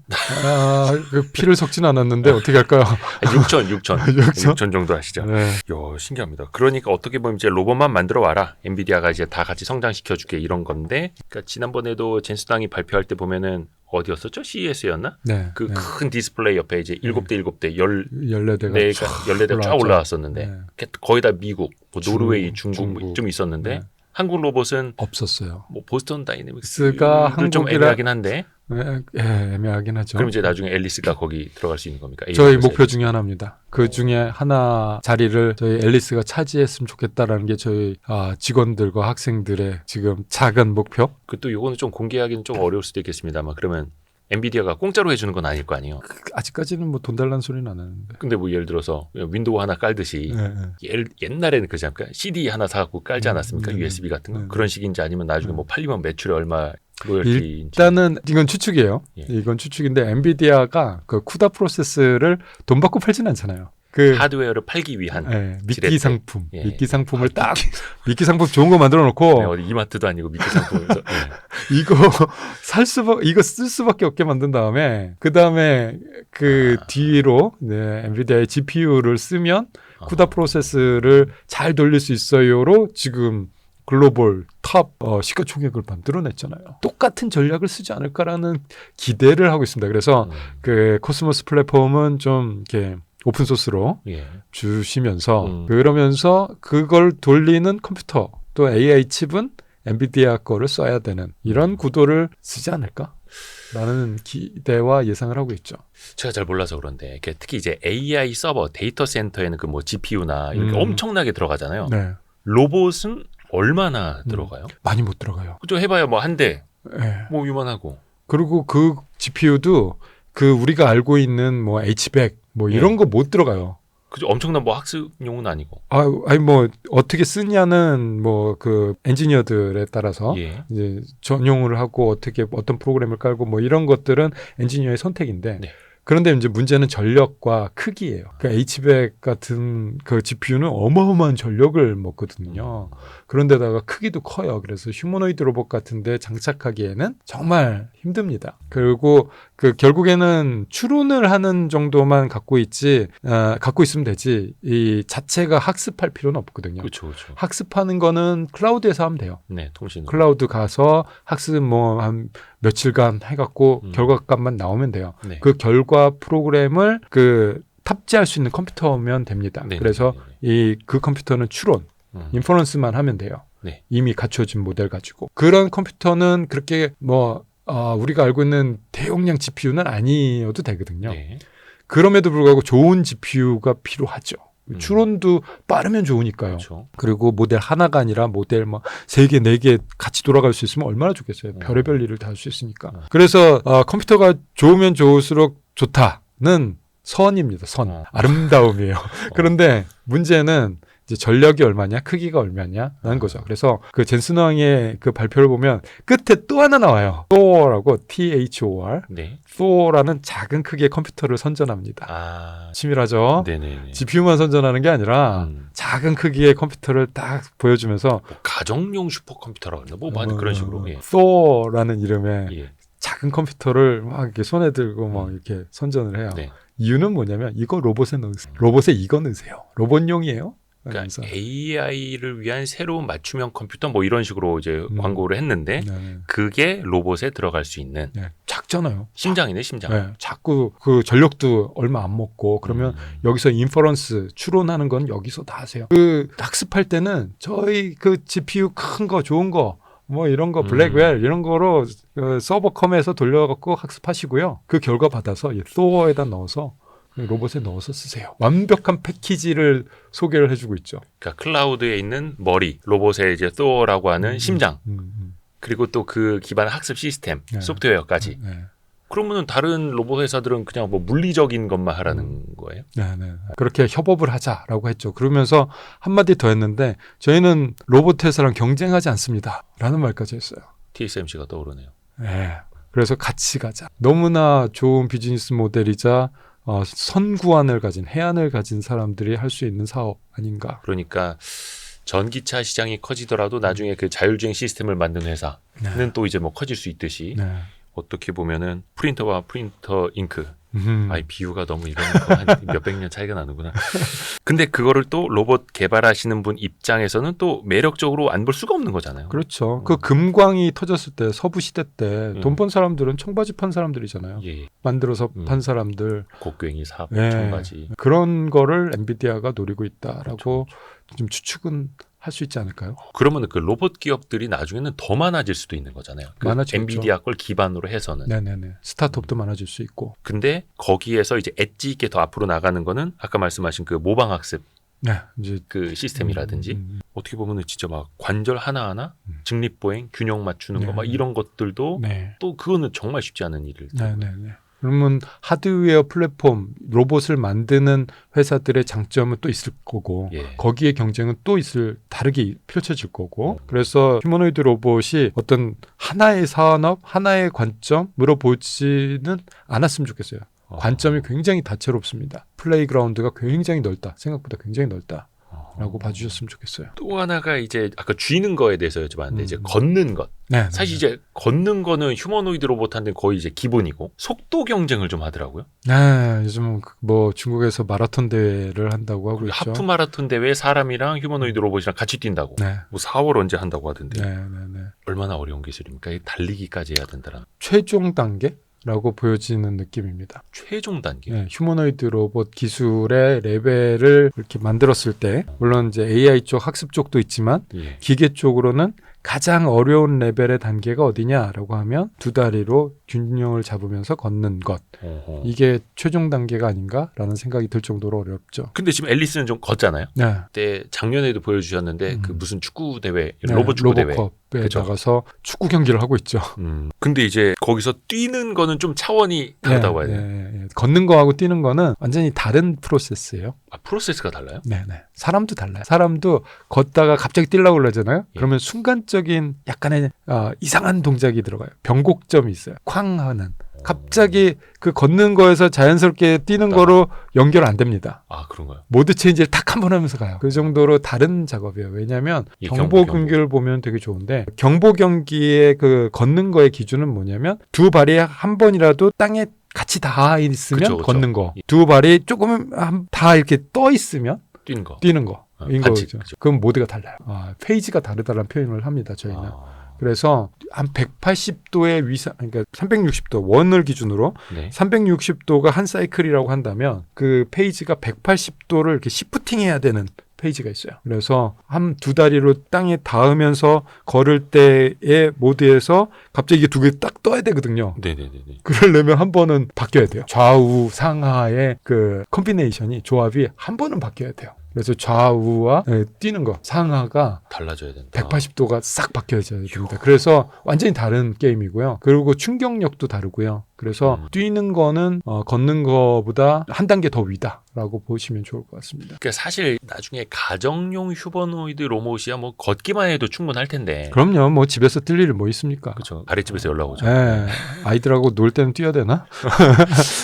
그 피를 섞진 않았는데 어떻게 할까요? 6천 정도 하시죠. 네. 이야, 신기합니다. 그러니까 어떻게 보면 이제 로봇만 만들어 와라. 엔비디아가 이제 다 같이 성장시켜줄게 이런 건데, 그러니까 지난번에도 젠수당이 발표할 때 보면은 어디였었죠? CES였나? 네. 그 큰 디스플레이 옆에 이제 7대 14대가 쫙 올라왔었는데, 거의 다 미국, 뭐 노르웨이, 중국 좀 있었는데. 한국 로봇은 없었어요. 뭐 보스턴 다이내믹스가 좀 애매하긴 한데. 애매하긴 하죠. 그럼 이제 나중에 앨리스가 거기 들어갈 수 있는 겁니까? 저희 목표 중에 하나입니다. 그 중에 하나 자리를 저희 앨리스가 차지했으면 좋겠다라는 게 저희 직원들과 학생들의 지금 작은 목표. 또 요거는 좀 공개하기는 좀 어려울 수도 있겠습니다만 그러면 엔비디아가 공짜로 해주는 건 아닐 거 아니에요. 아직까지는 뭐 돈 달라는 소리는 안 하는데. 근데 뭐 예를 들어서 윈도우 하나 깔듯이 옛날에는 그러지 않을까? CD 하나 사갖고 깔지 않았습니까? USB 같은 거. 그런 식인지 아니면 나중에 뭐 팔리면 매출에 얼마 로열티인지. 일단은 이건 추측이에요. 예. 이건 추측인데 엔비디아가 그 쿠다 프로세스를 돈 받고 팔지는 않잖아요. 그 하드웨어를 팔기 위한 미끼 지렛대. 상품, 예. 미끼 상품을 딱 미끼 상품 좋은 거 만들어 놓고 네, 어디 이마트도 아니고 미끼 상품에서 이거 이거 쓸 수밖에 없게 만든 다음에 그 다음에 그 뒤로 엔비디아의 GPU를 쓰면 쿠다 프로세스를 잘 돌릴 수 있어요로 지금 글로벌 탑 시가총액을 만들어냈잖아요. 똑같은 전략을 쓰지 않을까라는 기대를 하고 있습니다. 그래서 그 코스모스 플랫폼은 좀 이렇게 오픈 소스로 예. 주시면서 그러면서 그걸 돌리는 컴퓨터 또 AI 칩은 엔비디아 거를 써야 되는 이런 구도를 쓰지 않을까라는 기대와 예상을 하고 있죠. 제가 잘 몰라서 그런데 특히 이제 AI 서버 데이터 센터에는 그 뭐 GPU나 이렇게 엄청나게 들어가잖아요. 네. 로봇은 얼마나 들어가요? 많이 못 들어가요. 좀 해봐야 뭐 한 대, 네. 뭐 유만하고. 그리고 그 GPU도 그 우리가 알고 있는 뭐 H100 뭐 이런 거 못 들어가요. 그죠? 엄청난 뭐 학습용은 아니고. 아니 뭐 어떻게 쓰냐는 뭐 그 엔지니어들에 따라서 예. 이제 전용을 하고 어떻게 어떤 프로그램을 깔고 뭐 이런 것들은 엔지니어의 선택인데 네. 그런데 이제 문제는 전력과 크기예요. 그 H100 같은 그 GPU는 어마어마한 전력을 먹거든요. 그런데다가 크기도 커요. 그래서 휴머노이드 로봇 같은데 장착하기에는 정말 힘듭니다. 그리고 그 결국에는 추론을 하는 정도만 갖고 있으면 되지 이 자체가 학습할 필요는 없거든요. 그렇죠. 학습하는 거는 클라우드에서 하면 돼요. 네, 통신. 클라우드 가서 학습 뭐 한 며칠간 해갖고 결과값만 나오면 돼요. 네. 그 결과 프로그램을 그 탑재할 수 있는 컴퓨터면 됩니다. 네, 그래서 그 컴퓨터는 추론, 인퍼런스만 하면 돼요. 네. 이미 갖춰진 모델 가지고. 그런 컴퓨터는 그렇게 우리가 알고 있는 대용량 GPU는 아니어도 되거든요. 네. 그럼에도 불구하고 좋은 GPU가 필요하죠. 추론도 빠르면 좋으니까요. 그렇죠. 그리고 모델 하나가 아니라 모델 뭐 3개, 4개 같이 돌아갈 수 있으면 얼마나 좋겠어요. 별의별 일을 다 할 수 있으니까. 그래서 컴퓨터가 좋으면 좋을수록 좋다는 선입니다. 선. 아름다움이에요. 그런데 문제는 이제 전력이 얼마냐, 크기가 얼마냐라는 거죠. 그래서 그 젠슨 왕의 그 발표를 보면 끝에 또 하나 나와요. Thor라고 THOR. 네. Thor라는 작은 크기의 컴퓨터를 선전합니다. 아. 치밀하죠. 네네네. GPU만 선전하는 게 아니라 작은 크기의 컴퓨터를 딱 보여주면서 뭐 가정용 슈퍼컴퓨터라고 했나? 뭐 많이 그런 식으로. 예. Thor라는 이름의 예. 작은 컴퓨터를 막 이렇게 손에 들고 막 이렇게 선전을 해요. 네. 이유는 뭐냐면 이거 로봇에 넣으세요. 로봇에 이거 넣으세요. 로봇용이에요. 그러니까 AI를 위한 새로운 맞춤형 컴퓨터 뭐 이런 식으로 이제 광고를 했는데 그게 로봇에 들어갈 수 있는 작잖아요. 심장이네, 심장. 네, 자꾸 그 전력도 얼마 안 먹고 그러면 여기서 인퍼런스 추론하는 건 여기서 다 하세요. 그 학습할 때는 저희 그 GPU 큰 거 좋은 거 뭐 이런 거 블랙웰 이런 거로 서버컴에서 돌려갖고 학습하시고요. 그 결과 받아서 Thor에다 넣어서 로봇에 넣어서 쓰세요. 완벽한 패키지를 소개를 해주고 있죠. 그러니까 클라우드에 있는 머리, 로봇의 이제 Thor라고 하는 심장, 그리고 또 그 기반 학습 시스템, 소프트웨어까지. 그러면은 다른 로봇 회사들은 그냥 뭐 물리적인 것만 하라는 거예요? 네. 그렇게 협업을 하자라고 했죠. 그러면서 한마디 더 했는데 저희는 로봇 회사랑 경쟁하지 않습니다. 라는 말까지 했어요. TSMC가 떠오르네요. 네. 그래서 같이 가자. 너무나 좋은 비즈니스 모델이자 선구안을 가진 해안을 가진 사람들이 할 수 있는 사업 아닌가. 그러니까 전기차 시장이 커지더라도 나중에 그 자율주행 시스템을 만든 회사는 또 이제 뭐 커질 수 있듯이 어떻게 보면은 프린터와 프린터 잉크 비유가 너무 이거는 한 몇백 년 차이가 나는구나. 근데 그거를 또 로봇 개발하시는 분 입장에서는 또 매력적으로 안 볼 수가 없는 거잖아요. 그렇죠. 그 금광이 터졌을 때 서부 시대 때 돈 번 사람들은 청바지 판 사람들이잖아요. 예. 만들어서 판 사람들. 곡괭이, 삽, 네. 청바지. 그런 거를 엔비디아가 노리고 있다라고 그렇죠. 좀 추측은 할 수 있지 않을까요? 그러면 그 로봇 기업들이 나중에는 더 많아질 수도 있는 거잖아요. 그 많아지겠죠. 엔비디아 걸 기반으로 해서는. 네네네. 스타트업도 많아질 수 있고. 근데 거기에서 이제 엣지 있게 더 앞으로 나가는 거는 아까 말씀하신 그 모방 학습 네, 이제 그 시스템이라든지 어떻게 보면은 진짜 막 관절 하나하나 직립보행, 균형 맞추는 거 막 이런 것들도 네. 또 그거는 정말 쉽지 않은 일을. 네, 네, 네. 그러면 하드웨어 플랫폼 로봇을 만드는 회사들의 장점은 또 있을 거고 예. 거기에 경쟁은 또 다르게 펼쳐질 거고 그래서 휴머노이드 로봇이 어떤 하나의 산업, 하나의 관점으로 보지는 않았으면 좋겠어요. 관점이 굉장히 다채롭습니다. 플레이그라운드가 굉장히 넓다. 생각보다 굉장히 넓다. 라고 봐주셨으면 좋겠어요. 또 하나가 이제 아까 쥐는 거에 대해서 여쭤봤는데 이제 걷는 것. 네, 사실 이제 걷는 거는 휴머노이드 로봇한테 거의 이제 기본이고 속도 경쟁을 좀 하더라고요. 네, 요즘 뭐 중국에서 마라톤 대회를 한다고 하고 있죠. 하프 마라톤 대회 사람이랑 휴머노이드 로봇이랑 같이 뛴다고. 네. 뭐 4월 언제 한다고 하던데. 네, 네, 네. 얼마나 어려운 기술입니까? 달리기까지 해야 된다는. 최종 단계라고 보여지는 느낌입니다. 최종 단계. 네, 휴머노이드 로봇 기술의 레벨을 이렇게 만들었을 때 물론 이제 AI 쪽 학습 쪽도 있지만 예. 기계 쪽으로는 가장 어려운 레벨의 단계가 어디냐라고 하면 두 다리로 균형을 잡으면서 걷는 것. 어허. 이게 최종 단계가 아닌가라는 생각이 들 정도로 어렵죠. 근데 지금 앨리스는 좀 걷잖아요. 네. 그때 작년에도 보여주셨는데 그 무슨 축구 대회, 네, 로봇 축구 대회. 로봇컵에 그쵸? 나가서 축구 경기를 하고 있죠. 근데 이제 거기서 뛰는 거는 좀 차원이 다르다고 봐야 돼요. 네. 걷는 거하고 뛰는 거는 완전히 다른 프로세스예요. 아, 프로세스가 달라요? 네. 사람도 달라요. 사람도 걷다가 갑자기 뛰려고 그러잖아요. 예. 그러면 순간적인 약간의 이상한 동작이 들어가요. 변곡점이 있어요. 쾅 하는. 갑자기 그 걷는 거에서 자연스럽게 뛰는 거로 연결 안 됩니다. 아, 그런가요? 모드 체인지를 탁 한 번 하면서 가요. 그 정도로 다른 작업이에요. 왜냐하면 이 경보 경기를 보면 되게 좋은데 경보 경기의 그 걷는 거의 기준은 뭐냐면 두 발이 한 번이라도 땅에 같이 닿아 있으면 그쵸, 그쵸. 걷는 거. 두 발이 조금 다 이렇게 떠 있으면 뛰는 거. 뛰는 거. 인 반칙, 거죠. 그죠. 그럼 모드가 달라요. 페이지가 다르다는 표현을 합니다. 저희는. 그래서 한 180도의 위상, 그러니까 360도 원을 기준으로 네. 360도가 한 사이클이라고 한다면 그 페이지가 180도를 이렇게 시프팅해야 되는 페이지가 있어요. 그래서 한 두 다리로 땅에 닿으면서 걸을 때의 모드에서 갑자기 이게 두 개 딱 떠야 되거든요. 네네네. 그러려면 한 번은 바뀌어야 돼요. 좌우 상하의 그 컴비네이션이 조합이 한 번은 바뀌어야 돼요. 그래서 좌우와 뛰는 거 상하가 달라져야 된다. 180도가 싹 바뀌어져야 됩니다. 그래서 완전히 다른 게임이고요. 그리고 충격력도 다르고요. 그래서 뛰는 거는 걷는 거보다 한 단계 더 위다라고 보시면 좋을 것 같습니다. 그러니까 사실 나중에 가정용 휴머노이드 로봇이야 뭐 걷기만 해도 충분할 텐데. 그럼요. 뭐 집에서 뛸 일이 뭐 있습니까? 그렇죠. 아랫집에서 연락 오죠. 네. 아이들하고 놀 때는 뛰어야 되나?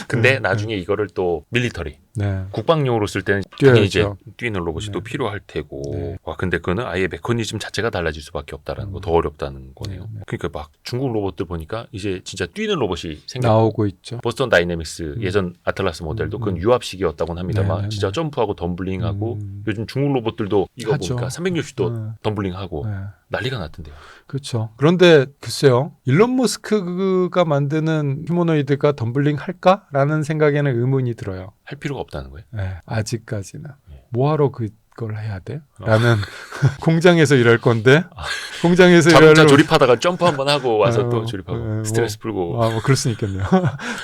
근데 나중에 이거를 또 밀리터리 네. 국방용으로 쓸 때는 당연히 이제 뛰어야죠. 뛰는 로봇이 네. 또 필요할 테고. 네. 와, 근데 그거는 아예 메커니즘 자체가 달라질 수밖에 없다는 거, 더 어렵다는 거네요. 네. 그러니까 막 중국 로봇들 보니까 이제 진짜 뛰는 로봇이 생겼고. 나오고 있죠. 보스턴 다이내믹스 예전 아틀라스 모델도 그건 유압식이었다고는 합니다만 네. 진짜 점프하고 덤블링하고 요즘 중국 로봇들도 이거 하죠. 보니까 360도 네. 덤블링하고 네. 난리가 났던데요. 그렇죠. 그런데 글쎄요. 일론 머스크가 만드는 휴머노이드가 덤블링 할까라는 생각에는 의문이 들어요. 할 필요가 없다는 거예요. 네, 아직까지는. 뭐하러 그걸 해야 돼? 라는 공장에서 일할 건데 공장에서 자동차 일하려면 조립하다가 점프 한번 하고 와서 또 조립하고 뭐, 스트레스 풀고. 뭐 그럴 수는 있겠네요.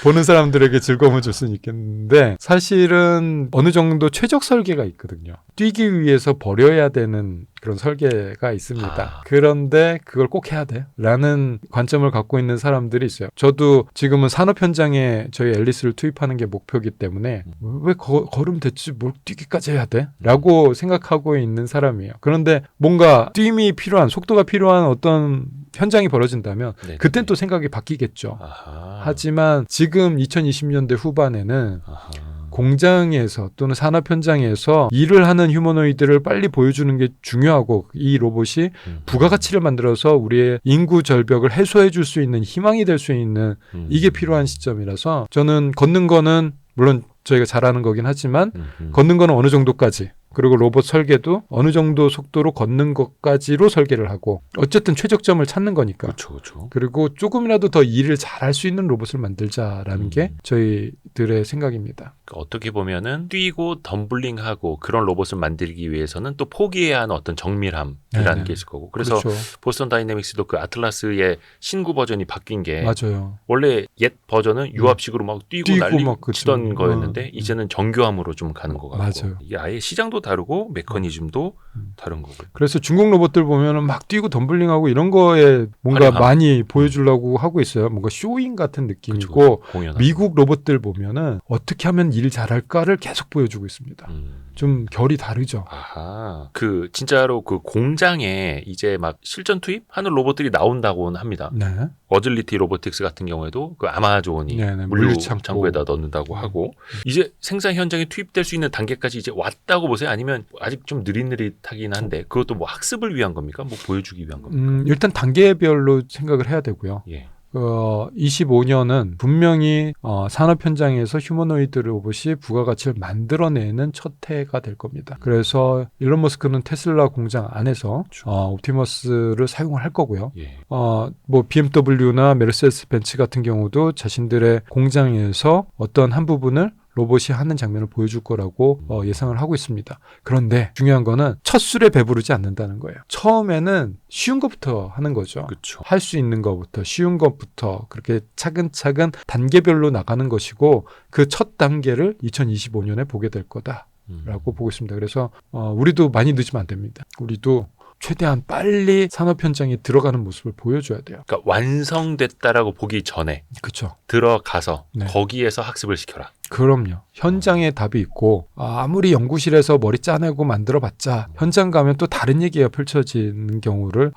보는 사람들에게 즐거움을 줄 수는 있겠는데 사실은 어느 정도 최적 설계가 있거든요. 뛰기 위해서 버려야 되는 그런 설계가 있습니다. 그런데 그걸 꼭 해야 돼 라는 관점을 갖고 있는 사람들이 있어요. 저도 지금은 산업 현장에 저희 앨리스를 투입하는 게 목표이기 때문에 왜 걸으면 됐지 뭘 뛰기까지 해야 돼? 라고 생각하고 있는 사람이에요. 그런데 뭔가 뛰임이 필요한 속도가 필요한 어떤 현장이 벌어진다면 네. 그땐 또 생각이 바뀌겠죠. 아하. 하지만 지금 2020년대 후반에는 아하. 공장에서 또는 산업 현장에서 일을 하는 휴머노이드를 빨리 보여주는 게 중요하고 이 로봇이 부가가치를 만들어서 우리의 인구 절벽을 해소해 줄 수 있는 희망이 될 수 있는 이게 필요한 시점이라서 저는 걷는 거는 물론 저희가 잘하는 거긴 하지만 걷는 거는 어느 정도까지 그리고 로봇 설계도 어느 정도 속도로 걷는 것까지로 설계를 하고 어쨌든 최적점을 찾는 거니까. 그렇죠. 그리고 조금이라도 더 일을 잘할 수 있는 로봇을 만들자라는 게 저희 저희들의 생각입니다. 어떻게 보면은 뛰고 덤블링하고 그런 로봇을 만들기 위해서는 또 포기해야 하는 어떤 정밀함이라는 게 있을 거고. 그래서 그렇죠. 보스턴 다이내믹스도 그 아틀라스의 신구 버전이 바뀐 게 맞아요. 원래 옛 버전은 유압식으로 막 뛰고 난리고 막 치던 거였는데 이제는 정교함으로 좀 가는 것 같고. 맞아요. 이게 아예 시장도 다르고 메커니즘도 다른 거고. 그래서 중국 로봇들 보면은 막 뛰고 덤블링하고 이런 거에 뭔가 화려함. 많이 보여주려고 하고 있어요. 뭔가 쇼잉 같은 느낌이고 그쵸, 공연하고. 미국 로봇들 보면은 어떻게 하면 일 잘할까를 계속 보여주고 있습니다. 좀 결이 다르죠. 아하. 그 진짜로 그 공장에 이제 막 실전 투입하는 로봇들이 나온다고는 합니다. 네. 어질리티 로보틱스 같은 경우에도 그 아마존이 네네, 물류 물류창고. 창고에다 넣는다고 하고 이제 생산 현장에 투입될 수 있는 단계까지 이제 왔다고 보세요? 아니면 아직 좀 느릿느릿하긴 한데 그것도 뭐 학습을 위한 겁니까? 뭐 보여주기 위한 겁니까? 일단 단계별로 생각을 해야 되고요. 예. 25년은 분명히 산업 현장에서 휴머노이드 로봇이 부가가치를 만들어내는 첫 해가 될 겁니다. 그래서 일론 머스크는 테슬라 공장 안에서 옵티머스를 사용을 할 거고요. 예. 뭐 BMW나 메르세데스 벤츠 같은 경우도 자신들의 공장에서 어떤 한 부분을 로봇이 하는 장면을 보여줄 거라고 예상을 하고 있습니다. 그런데 중요한 거는 첫 술에 배부르지 않는다는 거예요. 처음에는 쉬운 것부터 하는 거죠. 그렇죠. 할 수 있는 것부터 쉬운 것부터 그렇게 차근차근 단계별로 나가는 것이고 그 첫 단계를 2025년에 보게 될 거다라고 보고 있습니다. 그래서 우리도 많이 늦으면 안 됩니다. 우리도 최대한 빨리 산업 현장에 들어가는 모습을 보여줘야 돼요. 그러니까 완성됐다라고 보기 전에 그렇죠. 들어가서 네. 거기에서 학습을 시켜라. 그럼요. 현장에 답이 있고 아무리 연구실에서 머리 짜내고 만들어봤자 현장 가면 또 다른 얘기가 펼쳐지는 경우를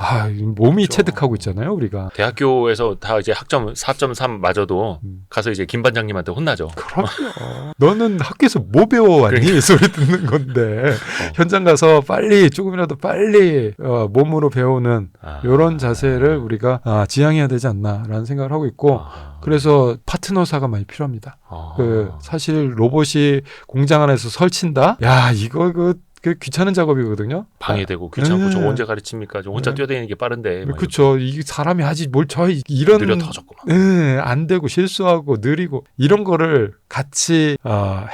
몸이 그렇죠. 체득하고 있잖아요. 우리가. 대학교에서 다 이제 학점 4.3 맞아도 가서 이제 김 반장님한테 혼나죠. 그럼요. 너는 학교에서 뭐 배워왔니? 소리 듣는 건데 현장 가서 빨리 조금이라도 빨리 몸으로 배우는 이런 자세를 우리가 지향해야 되지 않나라는 생각을 하고 있고 그래서 파트너사가 많이 필요합니다. 사실 로봇이 공장 안에서 설친다? 야 이거 그 귀찮은 작업이거든요. 방해되고 귀찮고 저 언제 가르칩니까? 저 혼자 뛰어다니는 게 빠른데. 그렇죠. 이게 사람이 하지 뭘 이런 느려 터졌구만. 안 되고 실수하고 느리고 이런 거를 같이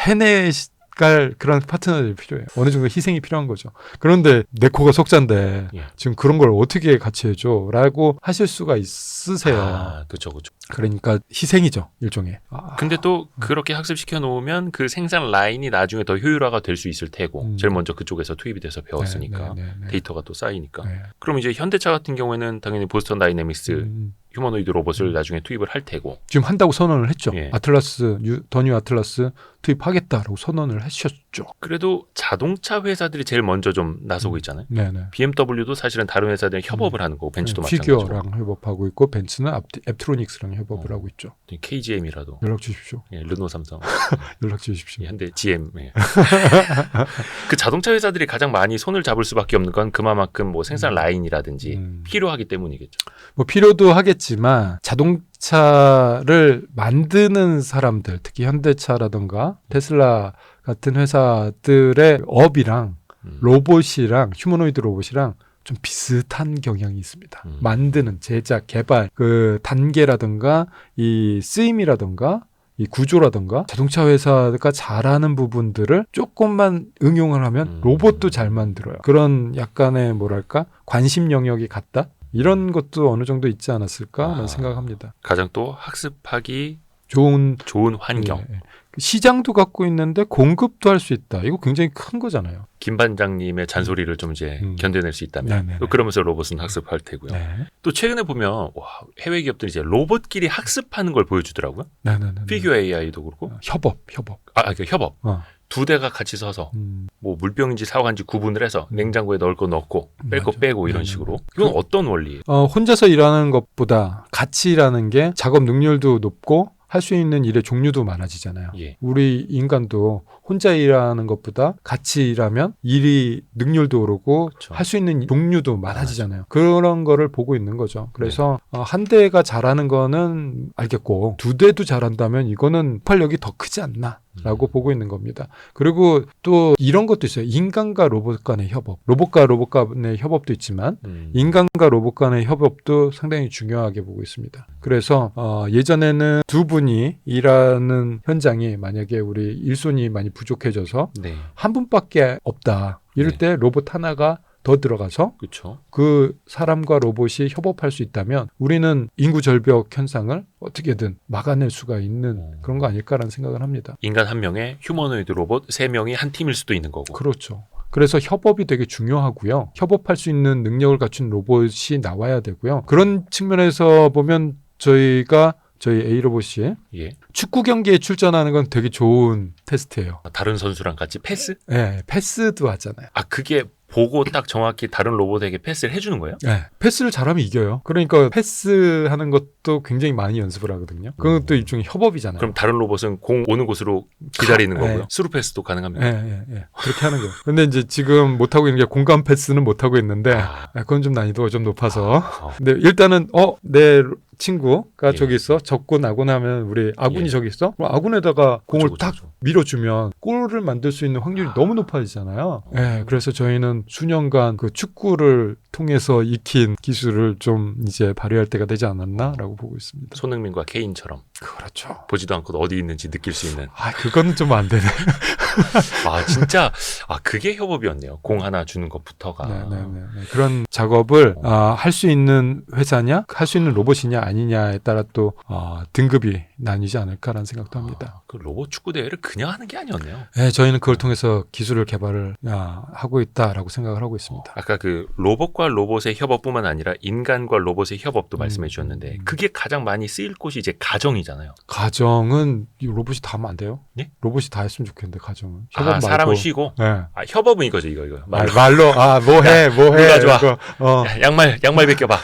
해내갈 그런 파트너들이 필요해요. 어느 정도 희생이 필요한 거죠. 그런데 내 코가 속잔데 지금 그런 걸 어떻게 같이 해줘? 라고 하실 수가 있으세요. 그렇죠. 그러니까 희생이죠. 일종의. 근데 또 그렇게 학습시켜 놓으면 그 생산 라인이 나중에 더 효율화가 될 수 있을 테고 제일 먼저 그쪽에서 투입이 돼서 배웠으니까 데이터가 또 쌓이니까. 그럼 이제 현대차 같은 경우에는 당연히 보스턴 다이내믹스 휴머노이드 로봇을 나중에 투입을 할 테고 지금 한다고 선언을 했죠. 아틀라스 더 뉴 아틀라스 투입하겠다라고 선언을 하셨죠. 그래도 자동차 회사들이 제일 먼저 좀 나서고 있잖아요. BMW도 사실은 다른 회사들이랑 협업을 하는 거고 벤츠도 마찬가지고. 피규어랑 협업하고 있고 벤츠는 앱트로닉스랑 협업을 하고 있죠. KGM이라도 연락 주십시오. 르노 삼성 연락 주십시오. 현대 GM. 그 자동차 회사들이 가장 많이 손을 잡을 수밖에 없는 건 그만큼 뭐 생산 라인이라든지 필요하기 때문이겠죠. 뭐 필요도 하겠지만 자동차를 만드는 사람들, 특히 현대차라든가 테슬라 같은 회사들의 업이랑 로봇이랑 휴머노이드 로봇이랑 좀 비슷한 경향이 있습니다. 만드는 제작, 개발 그 단계라든가 이 쓰임이라든가 이 구조라든가 자동차 회사가 잘하는 부분들을 조금만 응용을 하면 로봇도 잘 만들어요. 그런 약간의 뭐랄까 관심 영역이 같다? 이런 것도 어느 정도 있지 않았을까라는 생각합니다. 가장 또 학습하기 좋은 환경. 시장도 갖고 있는데 공급도 할 수 있다. 이거 굉장히 큰 거잖아요. 김 반장님의 잔소리를 좀 이제 견뎌낼 수 있다면 또 그러면서 로봇은 학습할 테고요. 또 최근에 보면 해외 기업들이 이제 로봇끼리 학습하는 걸 보여주더라고요. 피규어 AI도 그렇고 협업. 그러니까 협업. 두 대가 같이 서서 뭐 물병인지 사과인지 구분을 해서 냉장고에 넣을 거 넣고 뺄 거 빼고 이런 식으로. 이건 어떤 원리예요? 혼자서 일하는 것보다 같이 일하는 게 작업 능률도 높고 할 수 있는 일의 종류도 많아지잖아요. 우리 인간도 혼자 일하는 것보다 같이 일하면 일이 능률도 오르고 할 수 있는 종류도 많아지잖아요. 그런 거를 보고 있는 거죠. 그래서 한 대가 잘하는 거는 알겠고 두 대도 잘한다면 이거는 폭발력이 더 크지 않나. 라고 보고 있는 겁니다. 그리고 또 이런 것도 있어요. 인간과 로봇 간의 협업. 로봇과 로봇 간의 협업도 있지만 인간과 로봇 간의 협업도 상당히 중요하게 보고 있습니다. 그래서 예전에는 두 분이 일하는 현장이 만약에 우리 일손이 많이 부족해져서 네. 한 분밖에 없다. 이럴 네. 때 로봇 하나가 더 들어가서 그렇죠. 그 사람과 로봇이 협업할 수 있다면 우리는 인구 절벽 현상을 어떻게든 막아낼 수가 있는 그런 거 아닐까라는 생각을 합니다. 인간 한 명에 휴머노이드 로봇 3명이 한 팀일 수도 있는 거고. 그렇죠. 그래서 협업이 되게 중요하고요. 협업할 수 있는 능력을 갖춘 로봇이 나와야 되고요. 그런 측면에서 보면 저희 A로봇이 예. 축구 경기에 출전하는 건 되게 좋은 테스트예요. 다른 선수랑 같이 패스? 네, 패스도 하잖아요. 아, 그게 보고 딱 정확히 다른 로봇에게 패스를 해주는 거예요? 네, 패스를 잘하면 이겨요. 그러니까 패스하는 것도 굉장히 많이 연습을 하거든요. 그건 또 일종의 협업이잖아요. 그럼 다른 로봇은 공 오는 곳으로 기다리는 거고요. 네. 스루 패스도 가능합니다. 네. 그렇게 하는 거예요. 근데 이제 지금 못하고 있는 게 공간 패스는 못하고 있는데 그건 좀 난이도가 좀 높아서. 근데 일단은 내 친구가 예. 저기 있어. 적고 나고 나면 우리 아군이 예. 저기 있어. 그럼 아군에다가 공을 그쵸, 딱 그쵸. 밀어주면 골을 만들 수 있는 확률이 너무 높아지잖아요. 네, 그래서 저희는 수년간 그 축구를 통해서 익힌 기술을 좀 이제 발휘할 때가 되지 않았나라고 보고 있습니다. 손흥민과 케인처럼 그렇죠. 보지도 않고 어디 있는지 느낄 수 있는. 그거는 좀 안 되네. 진짜 그게 협업이었네요. 공 하나 주는 것부터가. 네. 그런 작업을 할 수 있는 회사냐, 할 수 있는 로봇이냐 아니냐에 따라 또 등급이 나뉘지 않을까라는 생각도 합니다. 그 로봇 축구 대회를 그냥 하는 게 아니었네요. 네, 저희는 그걸 통해서 기술을 개발을 하고 있다라고 생각을 하고 있습니다. 아까 그 로봇과 로봇의 협업뿐만 아니라 인간과 로봇의 협업도 말씀해 주셨는데 그게 가장 많이 쓰일 곳이 이제 가정이잖아요. 가정은 이 로봇이 다 하면 안 돼요? 예? 로봇이 다 했으면 좋겠는데 가정은. 협업 말고. 사람은 쉬고. 네. 협업은 이거죠, 이거. 말로 뭐해. 누가 좋아. 그거, 양말 벗겨봐.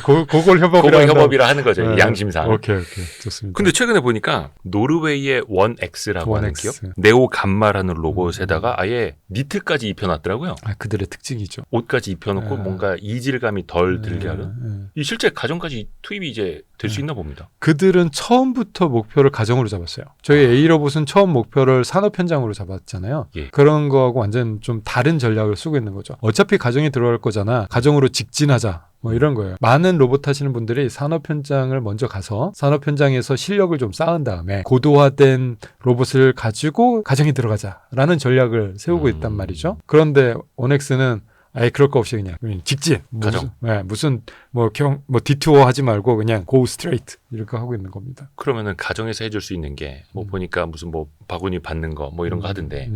그걸 그걸 협업이라 하는 거죠. 네. 양심상. 오케이. 좋습니다. 근데 최근에 보니까 노르웨이의 원엑스라고 하는 기업, 네오 감마라는 로봇에다가 아예 니트까지 입혀놨더라고요. 그들의 특징이죠. 옷까지 입혀놓고 뭔가 이질감이 덜 들게 하는. 이 실제 가정까지 투입이 이제 될 수 있나 봅니다. 그들은 처음부터 목표를 가정으로 잡았어요. 저희 A로봇은 처음 목표를 산업 현장으로 잡았잖아요. 예. 그런 거하고 완전 좀 다른 전략을 쓰고 있는 거죠. 어차피 가정에 들어갈 거잖아. 가정으로 직진하자. 뭐 이런 거예요. 많은 로봇 하시는 분들이 산업 현장을 먼저 가서 산업 현장에서 실력을 좀 쌓은 다음에 고도화된 로봇을 가지고 가정에 들어가자라는 전략을 세우고 있단 말이죠. 그런데 원엑스는 아예 그럴 거 없이 그냥 직진. 가정. 무슨 디투어 하지 말고 그냥 go straight 이렇게 하고 있는 겁니다. 그러면은 가정에서 해줄 수 있는 게 보니까 무슨 바구니 받는 거 이런 거 하던데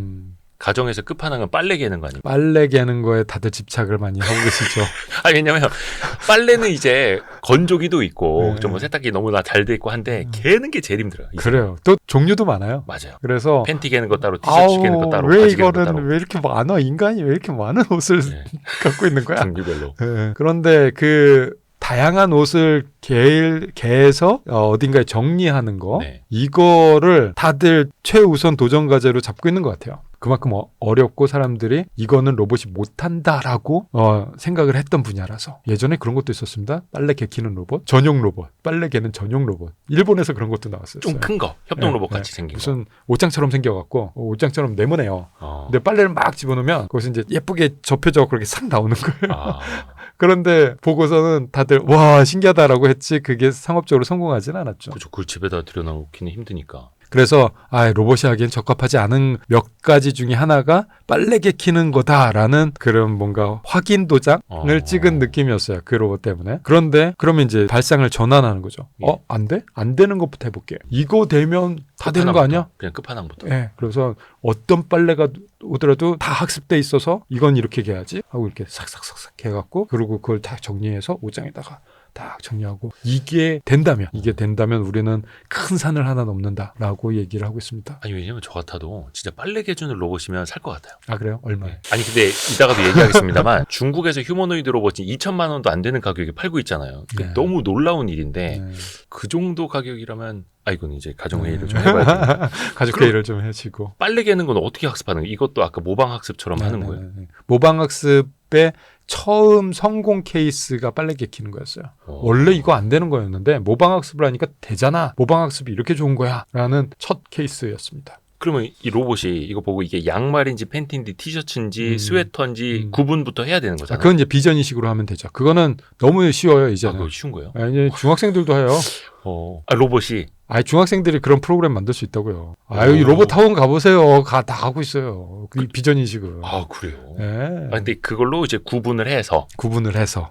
가정에서 끝판왕은 빨래 개는 거 아니에요? 빨래 개는 거에 다들 집착을 많이 하고 계시죠. 왜냐면 빨래는 이제 건조기도 있고 네. 좀 세탁기 너무나 잘 돼 있고 한데 개는 게 제일 힘들어요. 그래요. 또 종류도 많아요. 맞아요. 그래서 팬티 개는 거 따로, 티셔츠 개는 거 따로, 왜 바지 개는 거 이거는 따로. 왜 이렇게 많아? 인간이 왜 이렇게 많은 옷을 갖고 있는 거야? 종류별로. 네. 그런데 그 다양한 옷을 개해서 어딘가에 정리하는 거 이거를 다들 최우선 도전 과제로 잡고 있는 것 같아요. 그만큼 어렵고 사람들이 이거는 로봇이 못한다라고 생각을 했던 분야라서 예전에 그런 것도 있었습니다. 빨래 개키는 로봇, 전용 로봇, 빨래 개는 전용 로봇. 일본에서 그런 것도 나왔어요. 좀 큰 거, 협동 로봇 같이 생긴 거. 무슨 옷장처럼 생겨갖고 옷장처럼 네모네요. 근데 빨래를 막 집어넣으면 거기서 이제 예쁘게 접혀져 그렇게 싹 나오는 거예요. 그런데 보고서는 다들 와 신기하다라고 했지 그게 상업적으로 성공하지는 않았죠. 그렇죠. 그걸 집에다 들여놓기는 힘드니까. 그래서 로봇이 하기엔 적합하지 않은 몇 가지 중에 하나가 빨래 개키는 거다라는 그런 뭔가 확인 도장을 찍은 느낌이었어요. 그 로봇 때문에. 그런데 그러면 이제 발상을 전환하는 거죠. 안 돼? 안 되는 것부터 해볼게. 이거 되면 다 되는 거 아니야? 그냥 끝판왕부터. 네. 그래서 어떤 빨래가 오더라도 다 학습돼 있어서 이건 이렇게 해야지 하고 이렇게 싹싹싹싹 해갖고 그리고 그걸 다 정리해서 옷장에다가 딱 정리하고 이게 된다면 우리는 큰 산을 하나 넘는다라고 얘기를 하고 있습니다. 왜냐면 저 같아도 진짜 빨래 개주는 로봇이면 살 것 같아요. 그래요? 얼마에? 근데 이따가도 얘기하겠습니다만 중국에서 휴머노이드 로봇이 2천만 원도 안 되는 가격에 팔고 있잖아요. 너무 놀라운 일인데 그 정도 가격이라면 이건 이제 가정회의를 좀 해봐야 돼요. 가족회의를 좀 해치고. 빨래 개는 건 어떻게 학습하는 거예요? 이것도 아까 모방학습처럼 하는 거예요? 모방학습의 처음 성공 케이스가 빨래 개키는 거였어요. 원래 이거 안 되는 거였는데 모방학습을 하니까 되잖아. 모방학습이 이렇게 좋은 거야. 라는 첫 케이스였습니다. 그러면 이 로봇이 이거 보고 이게 양말인지 팬티인지 티셔츠인지 스웨터인지 구분부터 해야 되는 거잖아요. 그건 이제 비전인식으로 하면 되죠. 그거는 너무 쉬워요, 이제는. 그거 쉬운 거예요? 이제 중학생들도 해요. 로봇이 중학생들이 그런 프로그램 만들 수 있다고요. 이 로봇 학원 가보세요. 다 하고 있어요. 이 비전인식을. 그래요? 네. 근데 그걸로 이제 구분을 해서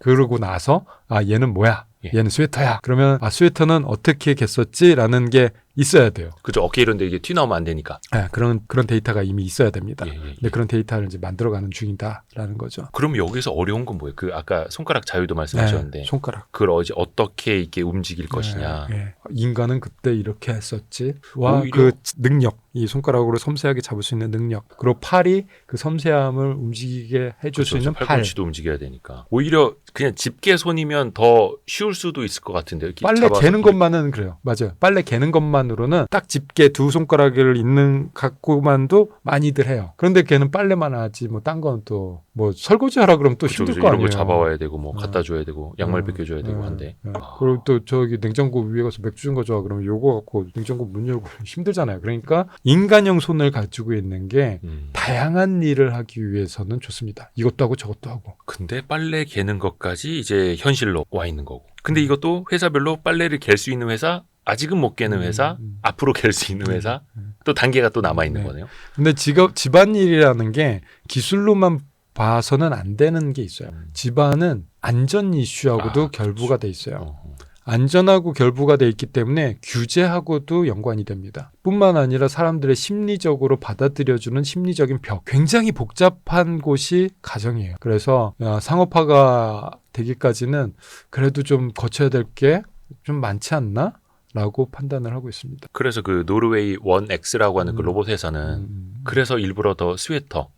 그러고 나서 얘는 뭐야? 예. 얘는 스웨터야. 그러면 스웨터는 어떻게 겠었지라는 게 있어야 돼요. 그죠. 어깨 이런데 이게 튀 나오면 안 되니까. 그런 데이터가 이미 있어야 됩니다. 예. 근데 그런 데이터를 이제 만들어가는 중이다라는 거죠. 그럼 여기서 어려운 건 뭐예요? 그 아까 손가락 자유도 말씀하셨는데, 손가락. 그걸 어떻게 이렇게 움직일 것이냐. 인간은 그때 이렇게 했었지. 오히려 그 능력, 이 손가락으로 섬세하게 잡을 수 있는 능력, 그리고 팔이 그 섬세함을 움직이게 해줄 수 있는 팔. 팔꿈치도 움직여야 되니까. 오히려 그냥 집게 손이면 더 쉬울 수도 있을 것 같은데. 이렇게 빨래 개는 것만은 그래요. 맞아요. 빨래 개는 것만으로는 딱 집게 두 손가락을 있는 갖고만도 많이들 해요. 그런데 걔는 빨래만 하지 뭐 딴 건 또 뭐 설거지 하라 그러면 또 힘들 거 아니에요. 이런 거 잡아와야 되고 뭐 갖다 줘야 되고 양말 벗겨줘야 되고 한데. 그리고 또 저기 냉장고 위에 가서 맥주 좀 가져와 그러면 요거 갖고 냉장고 문 열고 힘들잖아요. 그러니까 인간형 손을 가지고 있는 게 다양한 일을 하기 위해서는 좋습니다. 이것도 하고 저것도 하고. 근데 빨래 개는 것까지 이제 현실로 와 있는 거고. 근데 이것도 회사별로 빨래를 갤 수 있는 회사, 아직은 못 개는 회사, 앞으로 갤 수 있는 회사, 또 단계가 또 남아 있는 거네요. 근데 집안일이라는 게 기술로만 봐서는 안 되는 게 있어요. 집안은 안전 이슈하고도 결부가 돼 있어요. 안전하고 결부가 돼 있기 때문에 규제하고도 연관이 됩니다. 뿐만 아니라 사람들의 심리적으로 받아들여주는 심리적인 벽. 굉장히 복잡한 곳이 가정이에요. 그래서 상업화가 되기까지는 그래도 좀 거쳐야 될 게 좀 많지 않나? 라고 판단을 하고 있습니다. 그래서 그 노르웨이 1X라고 하는 그 로봇 회사는 그래서 일부러 더 스웨터,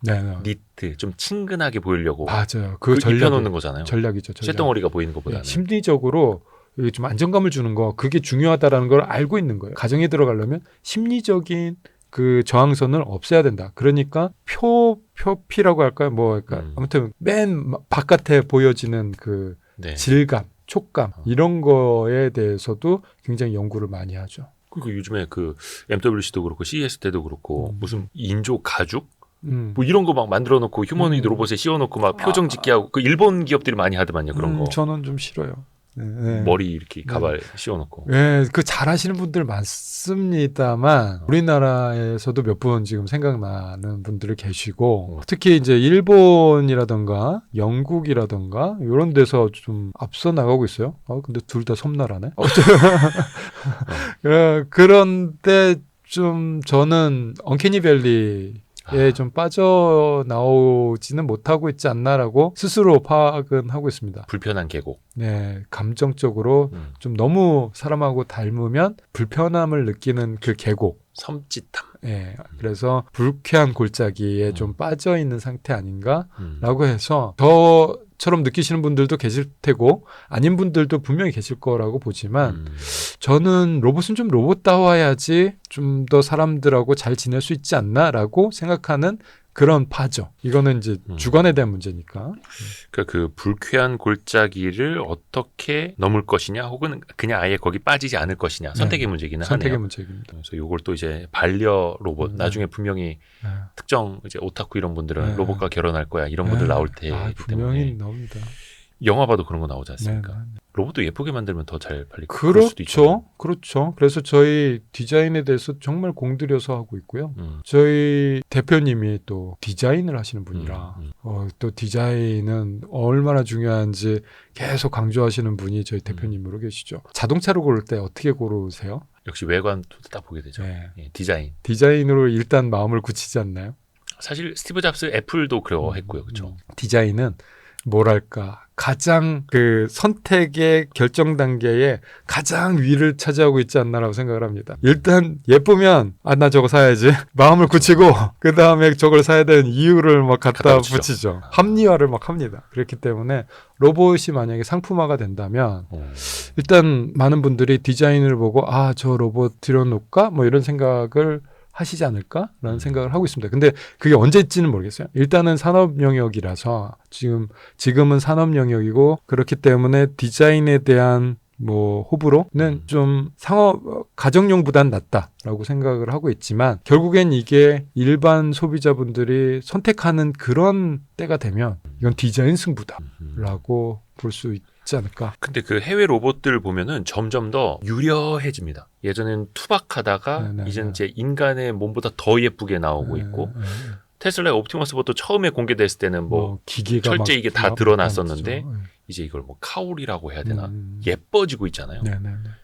니트 좀 친근하게 보이려고 맞아요. 그 입혀놓는 거잖아요. 전략이죠. 쇳덩어리가 보이는 것보다는. 심리적으로 좀 안정감을 주는 거, 그게 중요하다라는 걸 알고 있는 거예요. 가정에 들어가려면 심리적인 그 저항선을 없애야 된다. 그러니까 표피라고 할까요? 그러니까 아무튼 맨 바깥에 보여지는 그 질감, 촉감 이런 거에 대해서도 굉장히 연구를 많이 하죠. 그리고 요즘에 그 MWC도 그렇고 CES 때도 그렇고 무슨 인조 가죽 뭐 이런 거 막 만들어 놓고 휴머노이드 로봇에 씌워 놓고 막 표정 짓게 하고 그 일본 기업들이 많이 하더만요. 그런 거. 저는 좀 싫어요. 머리 이렇게 가발 씌워놓고. 그 잘하시는 분들 많습니다만 우리나라에서도 몇 분 지금 생각나는 분들이 계시고 특히 이제 일본이라던가 영국이라던가 이런 데서 좀 앞서 나가고 있어요. 근데 둘 다 섬나라네. 그런데 좀 저는 언캐니밸리 좀 빠져나오지는 못하고 있지 않나라고 스스로 파악은 하고 있습니다. 불편한 계곡. 네, 감정적으로 좀 너무 사람하고 닮으면 불편함을 느끼는 그 계곡. 섬찟함. 네, 그래서 불쾌한 골짜기에 좀 빠져 있는 상태 아닌가라고 해서 저처럼 느끼시는 분들도 계실 테고 아닌 분들도 분명히 계실 거라고 보지만 저는 로봇은 좀 로봇다워야지 좀 더 사람들하고 잘 지낼 수 있지 않나라고 생각하는 그런 파죠. 이거는 이제 주관에 대한 문제니까. 그러니까 그 불쾌한 골짜기를 어떻게 넘을 것이냐 혹은 그냥 아예 거기 빠지지 않을 것이냐 선택의 문제기는 선택의 하네요. 문제입니다. 그래서 이걸 또 이제 반려 로봇 나중에 분명히 특정 이제 오타쿠 이런 분들은 로봇과 결혼할 거야 이런 분들 나올 테이기 분명히 때문에 나옵니다. 영화 봐도 그런 거 나오지 않습니까? 로봇도 예쁘게 만들면 더 잘 팔리고 그렇죠. 그래서 저희 디자인에 대해서 정말 공들여서 하고 있고요. 저희 대표님이 또 디자인을 하시는 분이라 또 디자인은 얼마나 중요한지 계속 강조하시는 분이 저희 대표님으로 계시죠. 자동차를 고를 때 어떻게 고르세요? 역시 외관도 딱 보게 되죠. 디자인. 디자인으로 일단 마음을 굳히지 않나요? 사실 스티브 잡스 애플도 그러했고요. 그렇죠. 디자인은 뭐랄까 가장 그 선택의 결정 단계에 가장 위를 차지하고 있지 않나라고 생각을 합니다. 일단 예쁘면 나 저거 사야지 마음을 굳히고 그 다음에 저걸 사야 되는 이유를 막 갖다 붙이죠. 합리화를 막 합니다. 그렇기 때문에 로봇이 만약에 상품화가 된다면 일단 많은 분들이 디자인을 보고 저 로봇 들여놓을까 뭐 이런 생각을 하시지 않을까라는 생각을 하고 있습니다. 근데 그게 언제일지는 모르겠어요. 일단은 산업 영역이라서 지금은 산업 영역이고 그렇기 때문에 디자인에 대한 뭐 호불호는 좀 가정용보단 낫다라고 생각을 하고 있지만 결국엔 이게 일반 소비자분들이 선택하는 그런 때가 되면 이건 디자인 승부다라고 볼 수 있지 않을까. 근데 그 해외 로봇들 보면은 점점 더 유려해집니다. 예전엔 투박하다가 이제는 이제 인간의 몸보다 더 예쁘게 나오고 있고 테슬라의 옵티머스부터 처음에 공개됐을 때는 뭐 기계가 철제 이게 다 드러났었는데 이제 이걸 뭐 카울이라고 해야 되나 예뻐지고 있잖아요.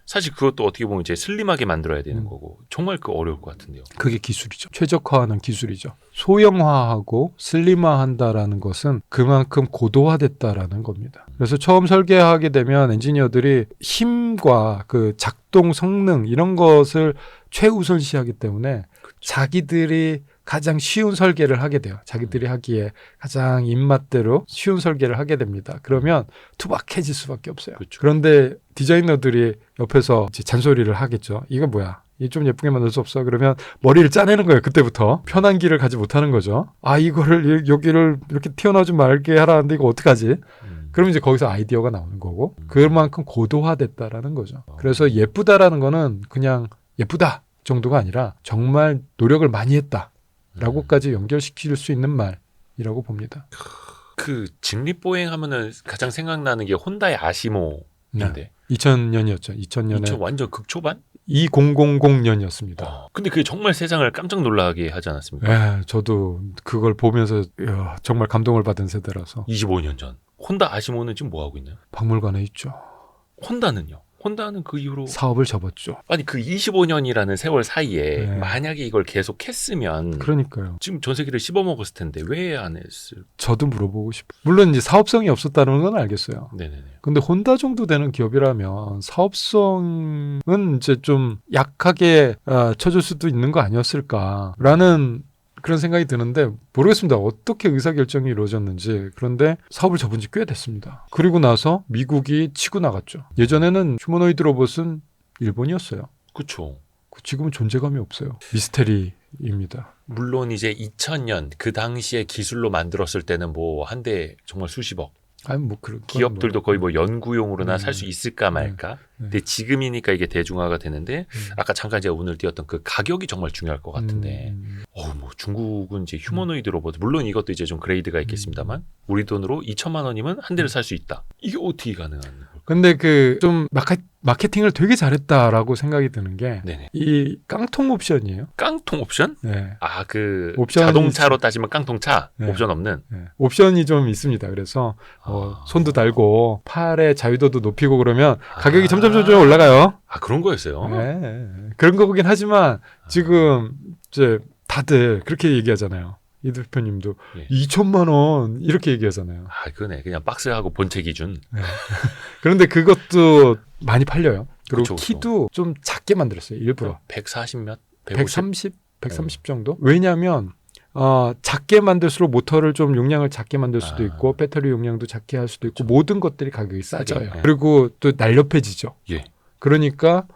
사실 그것도 어떻게 보면 이제 슬림하게 만들어야 되는 거고 정말 어려울 것 같은데요. 그게 기술이죠. 최적화하는 기술이죠. 소형화하고 슬림화한다라는 것은 그만큼 고도화됐다라는 겁니다. 그래서 처음 설계하게 되면 엔지니어들이 힘과 그 작동 성능 이런 것을 최우선시하기 때문에 자기들이 가장 쉬운 설계를 하게 돼요. 자기들이 하기에 가장 입맛대로 쉬운 설계를 하게 됩니다. 그러면 투박해질 수밖에 없어요. 그렇죠. 그런데 디자이너들이 옆에서 이제 잔소리를 하겠죠. 이거 뭐야? 이 좀 예쁘게 만들 수 없어? 그러면 머리를 짜내는 거예요. 그때부터. 편한 길을 가지 못하는 거죠. 이거를 여기를 이렇게 튀어나오지 말게 하라는데 이거 어떡하지? 그럼 이제 거기서 아이디어가 나오는 거고 그만큼 고도화됐다라는 거죠. 그래서 예쁘다라는 거는 그냥 예쁘다 정도가 아니라 정말 노력을 많이 했다. 라고까지 연결시킬 수 있는 말이라고 봅니다. 그 직립보행 하면은 가장 생각나는 게 혼다의 아시모인데 2000년이었죠. 2000년에 완전 극초반? 2000년이었습니다. 근데 그게 정말 세상을 깜짝 놀라게 하지 않았습니까? 저도 그걸 보면서 정말 감동을 받은 세대라서. 25년 전. 혼다 아시모는 지금 뭐 하고 있나요? 박물관에 있죠. 혼다는요? 혼다는 그 이후로 사업을 접었죠. 아니 그 25년이라는 세월 사이에 만약에 이걸 계속 했으면 그러니까요. 지금 전 세계를 씹어먹었을 텐데 왜 안 했을? 저도 물어보고 싶어요. 물론 이제 사업성이 없었다는 건 알겠어요. 네네네. 근데 혼다 정도 되는 기업이라면 사업성은 이제 좀 약하게 쳐줄 수도 있는 거 아니었을까라는 그런 생각이 드는데 모르겠습니다. 어떻게 의사결정이 이루어졌는지. 그런데 사업을 접은 지 꽤 됐습니다. 그리고 나서 미국이 치고 나갔죠. 예전에는 휴머노이드 로봇은 일본이었어요. 그렇죠. 지금은 존재감이 없어요. 미스테리입니다. 물론 이제 2000년 그 당시에 기술로 만들었을 때는 뭐 한 대 정말 수십억. 기업들도 거의 뭐 연구용으로나 살 수 있을까 말까. 근데 지금이니까 이게 대중화가 되는데 아까 잠깐 제가 오늘 띄웠던 그 가격이 정말 중요할 것 같은데 뭐 중국은 이제 휴머노이드 로봇 물론 이것도 이제 좀 그레이드가 있겠습니다만 우리 돈으로 2천만 원이면 한 대를 살 수 있다. 이게 어떻게 가능한 걸까요? 근데 그 좀 마케팅을 되게 잘했다라고 생각이 드는 게 이 깡통 옵션이에요. 깡통 옵션? 네. 그 자동차로 따지면 깡통차 옵션 없는? 옵션이 좀 있습니다. 그래서 손도 달고 팔의 자유도도 높이고 그러면 가격이 점점 올라가요. 그런 거였어요? 네. 그런 거긴 하지만 지금 이제 다들 그렇게 얘기하잖아요. 이 대표님도 2천만 원 이렇게 얘기하잖아요. 그러네. 그냥 박스하고 본체 기준. 그런데 그것도 많이 팔려요. 그리고 그쵸. 키도 좀 작게 만들었어요. 일부러. 140 몇? 130 정도? 왜냐하면 작게 만들수록 모터를 좀 용량을 작게 만들 수도 있고 배터리 용량도 작게 할 수도 있고 모든 것들이 가격이 싸져요. 그리고 또 날렵해지죠. 그러니까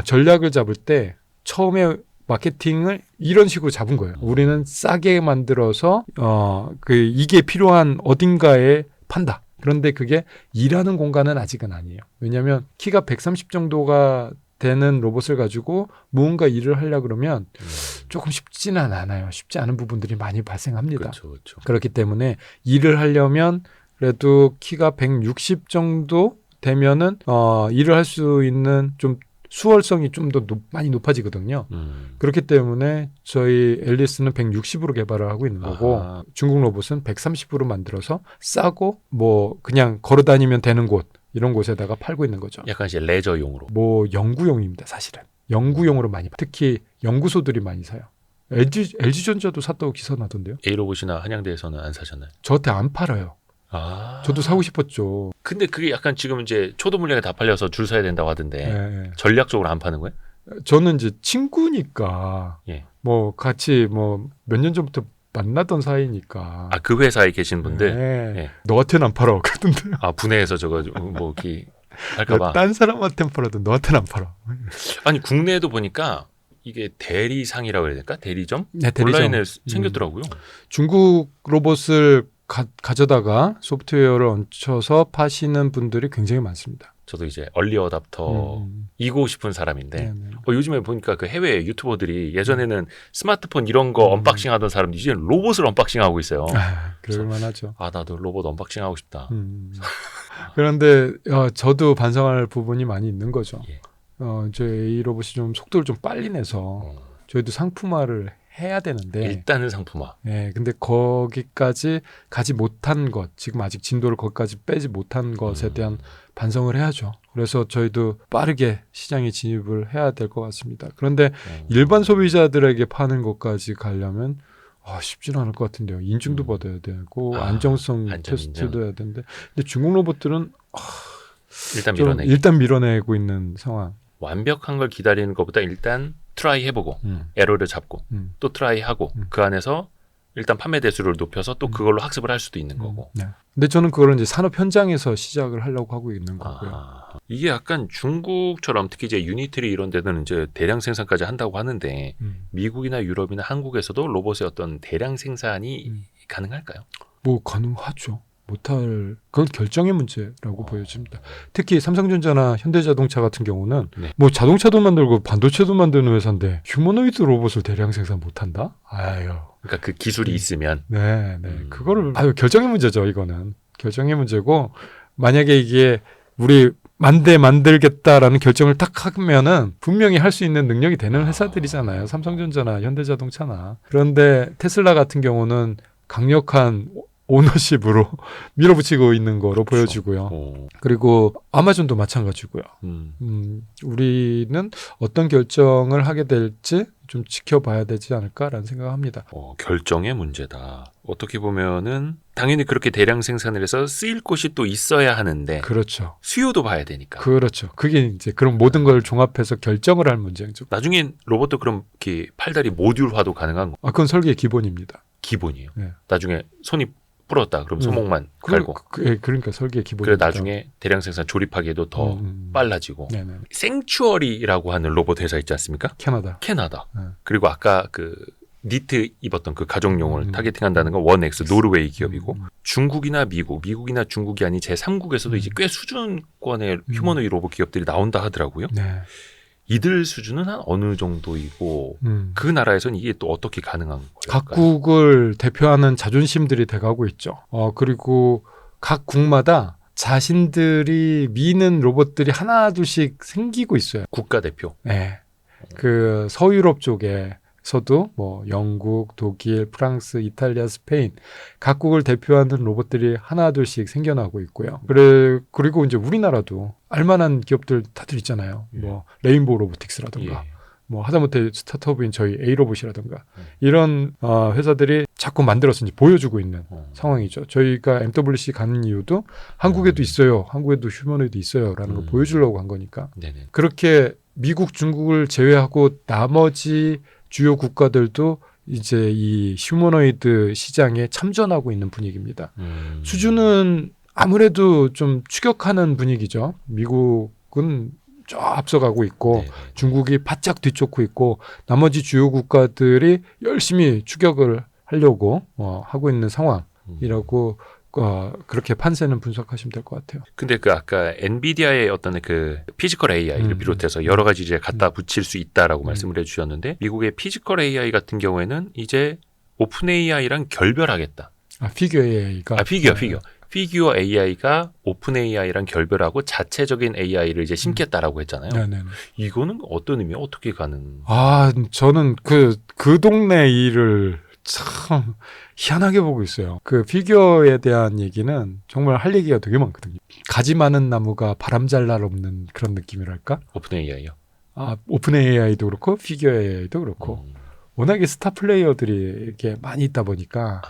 전략을 잡을 때 처음에 마케팅을 이런 식으로 잡은 거예요. 우리는 싸게 만들어서 이게 필요한 어딘가에 판다. 그런데 그게 일하는 공간은 아직은 아니에요. 왜냐하면 키가 130 정도가 되는 로봇을 가지고 무언가 일을 하려고 그러면 조금 쉽지는 않아요. 쉽지 않은 부분들이 많이 발생합니다. 그렇죠. 그렇기 때문에 일을 하려면 그래도 키가 160 정도 되면은 일을 할 수 있는 좀 수월성이 좀 더 많이 높아지거든요. 그렇기 때문에 저희 앨리스는 160으로 개발을 하고 있는 거고 중국 로봇은 130으로 만들어서 싸고 뭐 그냥 걸어 다니면 되는 곳 이런 곳에다가 팔고 있는 거죠. 약간 이제 레저용으로. 뭐 연구용입니다. 사실은. 연구용으로 많이 특히 연구소들이 많이 사요. LG전자도 샀다고 기사 나던데요. A로봇이나 한양대에서는 안 사셨나요? 저한테 안 팔아요. 저도 사고 싶었죠. 근데 그게 약간 지금 이제 초도 물량이 다 팔려서 줄 서야 된다고 하던데 네. 전략적으로 안 파는 거예요? 저는 이제 친구니까 예. 뭐 같이 뭐 몇 년 전부터 만나던 사이니까. 아, 그 회사에 계신 분들? 네. 예. 너한테는 안 팔아 그러던데요. 아, 분해해서 저거 뭐 이렇게 할까봐. 딴 사람한테는 팔아도 너한테는 안 팔아. 아니, 국내에도 보니까 이게 대리상이라고 해야 될까? 대리점? 네, 대리점. 온라인에 생겼더라고요. 중국 로봇을 가져다가 소프트웨어를 얹혀서 파시는 분들이 굉장히 많습니다. 저도 이제 얼리 어답터 이고 싶은 사람인데 네네. 요즘에 보니까 그 해외 유튜버들이 예전에는 스마트폰 이런 거 언박싱 하던 사람들이 이제 로봇을 언박싱 하고 있어요. 그럴만하죠. 아, 나도 로봇 언박싱 하고 싶다. 그런데 저도 반성할 부분이 많이 있는 거죠. 예. 저희 A 로봇이 좀 속도를 좀 빨리 내서 저희도 상품화를 해야 되는데 일단은 상품화. 네, 근데 거기까지 가지 못한 것, 지금 아직 진도를 거기까지 빼지 못한 것에 대한 반성을 해야죠. 그래서 저희도 빠르게 시장에 진입을 해야 될 것 같습니다. 그런데 일반 소비자들에게 파는 것까지 가려면 쉽지는 않을 것 같은데요. 인증도 받아야 되고 안정성 테스트도 인정. 해야 되는데 근데 중국 로봇들은 일단 밀어내고 있는 상황. 완벽한 걸 기다리는 것보다 일단 트라이 해보고 에러를 잡고 또 트라이 하고 그 안에서 일단 판매 대수를 높여서 또 그걸로 학습을 할 수도 있는 거고. 네. 근데 저는 그거를 이제 산업 현장에서 시작을 하려고 하고 있는 거고요. 이게 약간 중국처럼 특히 이제 유니트리 이런 데는 이제 대량 생산까지 한다고 하는데 미국이나 유럽이나 한국에서도 로봇의 어떤 대량 생산이 가능할까요? 뭐 가능하죠. 못할 그건 결정의 문제라고 보여집니다. 특히 삼성전자나 현대자동차 같은 경우는 뭐 자동차도 만들고 반도체도 만드는 회사인데 휴머노이드 로봇을 대량 생산 못한다? 아유. 그러니까 그 기술이 있으면. 네. 그거를 결정의 문제죠. 이거는 결정의 문제고 만약에 이게 우리 만들겠다라는 결정을 딱 하면은 분명히 할 수 있는 능력이 되는 회사들이잖아요. 삼성전자나 현대자동차나. 그런데 테슬라 같은 경우는 강력한 오너십으로 밀어붙이고 있는 거로 보여지고요. 그리고 아마존도 마찬가지고요. 우리는 어떤 결정을 하게 될지 좀 지켜봐야 되지 않을까라는 생각을 합니다. 결정의 문제다. 어떻게 보면은 당연히 그렇게 대량 생산을 해서 쓰일 곳이 또 있어야 하는데 그렇죠. 수요도 봐야 되니까. 그렇죠. 그게 이제 그런 모든 걸 종합해서 결정을 할 문제죠. 나중엔 로봇도 그럼 이렇게 팔다리 모듈화도 가능한 거? 그건 설계의 기본입니다. 기본이에요. 네. 나중에 손이 불었다. 그럼 손목만 갈고. 그러니까 설계의 기본입니다. 그래 나중에 대량 생산 조립하기에도 더 빨라지고. 네네. 생츄어리라고 하는 로봇 회사 있지 않습니까? 캐나다. 네. 그리고 아까 그 니트 입었던 그 가족용을 타겟팅한다는 건 원엑스 노르웨이 기업이고 중국이나 미국이나 중국이 아닌 제3국에서도 이제 꽤 수준권의 휴머노이드 로봇 기업들이 나온다 하더라고요. 네. 이들 수준은 한 어느 정도이고 그 나라에서는 이게 또 어떻게 가능한 거예요? 각국을 대표하는 자존심들이 돼가고 있죠. 그리고 각 국마다 자신들이 미는 로봇들이 하나 둘씩 생기고 있어요. 국가대표. 네. 그 서유럽 쪽에서도 뭐 영국, 독일, 프랑스, 이탈리아, 스페인 각국을 대표하는 로봇들이 하나 둘씩 생겨나고 있고요. 그리고 이제 우리나라도 알만한 기업들 다들 있잖아요. 뭐 레인보우 로보틱스라든가 뭐 하다못해 스타트업인 저희 A 로봇이라든가 이런 회사들이 자꾸 만들어서 이제 보여주고 있는 상황이죠. 저희가 MWC 가는 이유도 한국에도 있어요. 한국에도 휴머노이드 있어요라는 걸 보여주려고 한 거니까. 네네. 그렇게 미국, 중국을 제외하고 나머지 주요 국가들도 이제 이 휴머노이드 시장에 참전하고 있는 분위기입니다. 수준은 아무래도 좀 추격하는 분위기죠. 미국은 쫙 앞서가고 있고 네네. 중국이 바짝 뒤쫓고 있고 나머지 주요 국가들이 열심히 추격을 하려고 하고 있는 상황이라고 그렇게 판세는 분석하시면 될 것 같아요. 근데 그 아까 엔비디아의 어떤 그 피지컬 AI를 비롯해서 여러 가지 이제 갖다 붙일 수 있다라고 말씀을 해주셨는데 미국의 피지컬 AI 같은 경우에는 이제 오픈 AI랑 결별하겠다. 피규어 AI가 피규어 AI가 오픈 AI랑 결별하고 자체적인 AI를 이제 심겠다라고 했잖아요. 네네. 이거는 어떤 의미 어떻게 가는? 저는 그 동네 일을 참 희한하게 보고 있어요. 그 피규어에 대한 얘기는 정말 할 얘기가 되게 많거든요. 가지 많은 나무가 바람 잘 날 없는 그런 느낌이랄까? 오픈 AI요? 오픈 AI도 그렇고 피규어 AI도 그렇고 워낙에 스타 플레이어들이 이렇게 많이 있다 보니까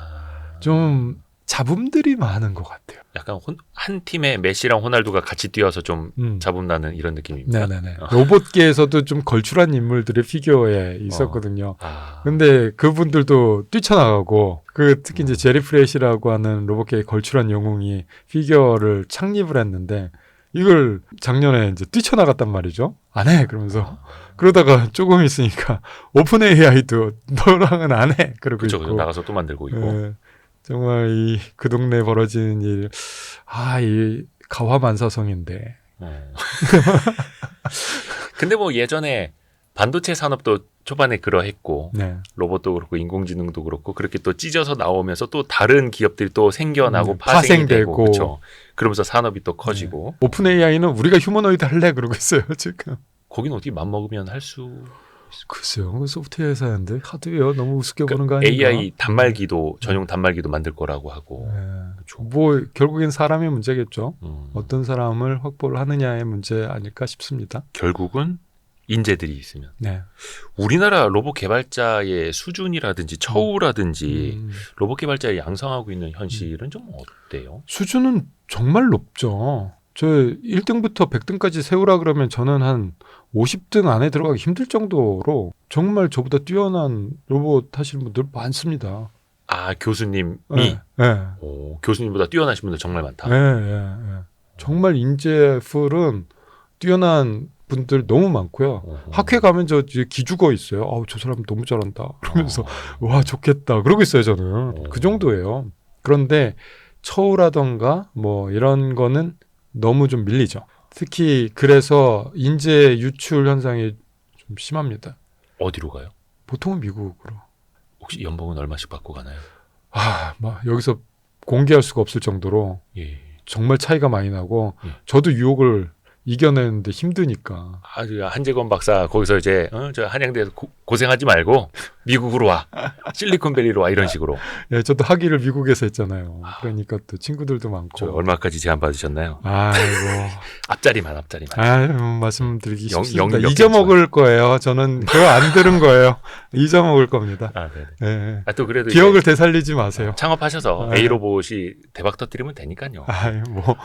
좀 잡음들이 많은 것 같아요. 약간 한 팀에 메시랑 호날두가 같이 뛰어서 좀 잡음나는 이런 느낌입니다. 네네네. 로봇계에서도 좀 걸출한 인물들이 피규어에 있었거든요. 근데 그분들도 뛰쳐나가고 특히 이제 제리 프레시라고 하는 로봇계의 걸출한 영웅이 피규어를 창립을 했는데 이걸 작년에 이제 뛰쳐나갔단 말이죠. 안 해 그러면서 그러다가 조금 있으니까 오픈 AI도 너랑은 안 해 그러고 그렇죠. 있고 나가서 또 만들고 있고. 네. 정말 그 동네에 벌어지는 일, 이 가화만사성인데. 근데 뭐 예전에 반도체 산업도 초반에 그러했고 네. 로봇도 그렇고 인공지능도 그렇고 그렇게 또 찢어서 나오면서 또 다른 기업들이 또 생겨나고 파생이 되고 그렇죠. 그러면서 산업이 또 커지고. 네. 오픈 AI는 우리가 휴머노이드 할래 그러고 있어요 지금. 거기는 어떻게 맘먹으면 할 수. 글쎄요. 소프트웨어 회사인데 하드웨어 너무 우습게 보는 거 아닌가? AI 단말기도 전용 단말기도 만들 거라고 하고. 그렇죠. 뭐 결국엔 사람의 문제겠죠. 어떤 사람을 확보를 하느냐의 문제 아닐까 싶습니다. 결국은 인재들이 있으면. 네. 우리나라 로봇 개발자의 수준이라든지 처우라든지 로봇 개발자를 양성하고 있는 현실은 좀 어때요? 수준은 정말 높죠. 저 1등부터 100등까지 세우라 그러면 저는 한 50등 안에 들어가기 힘들 정도로 정말 저보다 뛰어난 로봇 하시는 분들 많습니다. 아, 교수님이? 네. 오, 교수님보다 뛰어나신 분들 정말 많다. 네. 정말 인재풀은 뛰어난 분들 너무 많고요. 학회 가면 저 기죽어 있어요. 저 사람 너무 잘한다. 그러면서 와 좋겠다. 그러고 있어요 저는. 그 정도예요. 그런데 처우라던가 뭐 이런 거는 너무 좀 밀리죠. 특히 그래서 인재 유출 현상이 좀 심합니다. 어디로 가요? 보통은 미국으로. 혹시 연봉은 얼마씩 받고 가나요? 막 여기서 공개할 수가 없을 정도로 정말 차이가 많이 나고 저도 유혹을 이겨내는데 힘드니까. 한재건 박사 거기서 이제 저 한양대에서 고생하지 말고 미국으로 와. 실리콘밸리로 와 이런 식으로. 예, 저도 학위를 미국에서 했잖아요. 그러니까 또 친구들도 많고. 저 얼마까지 제안 받으셨나요? 아이고. 앞자리만. 말씀드리기 쉽습니다. 잊어먹을 거예요. 저는 그거 안 들은 거예요. 잊어먹을 겁니다. 네. 또 그래도 기억을 되살리지 마세요. 창업하셔서 A 로봇이 대박 터뜨리면 되니까요.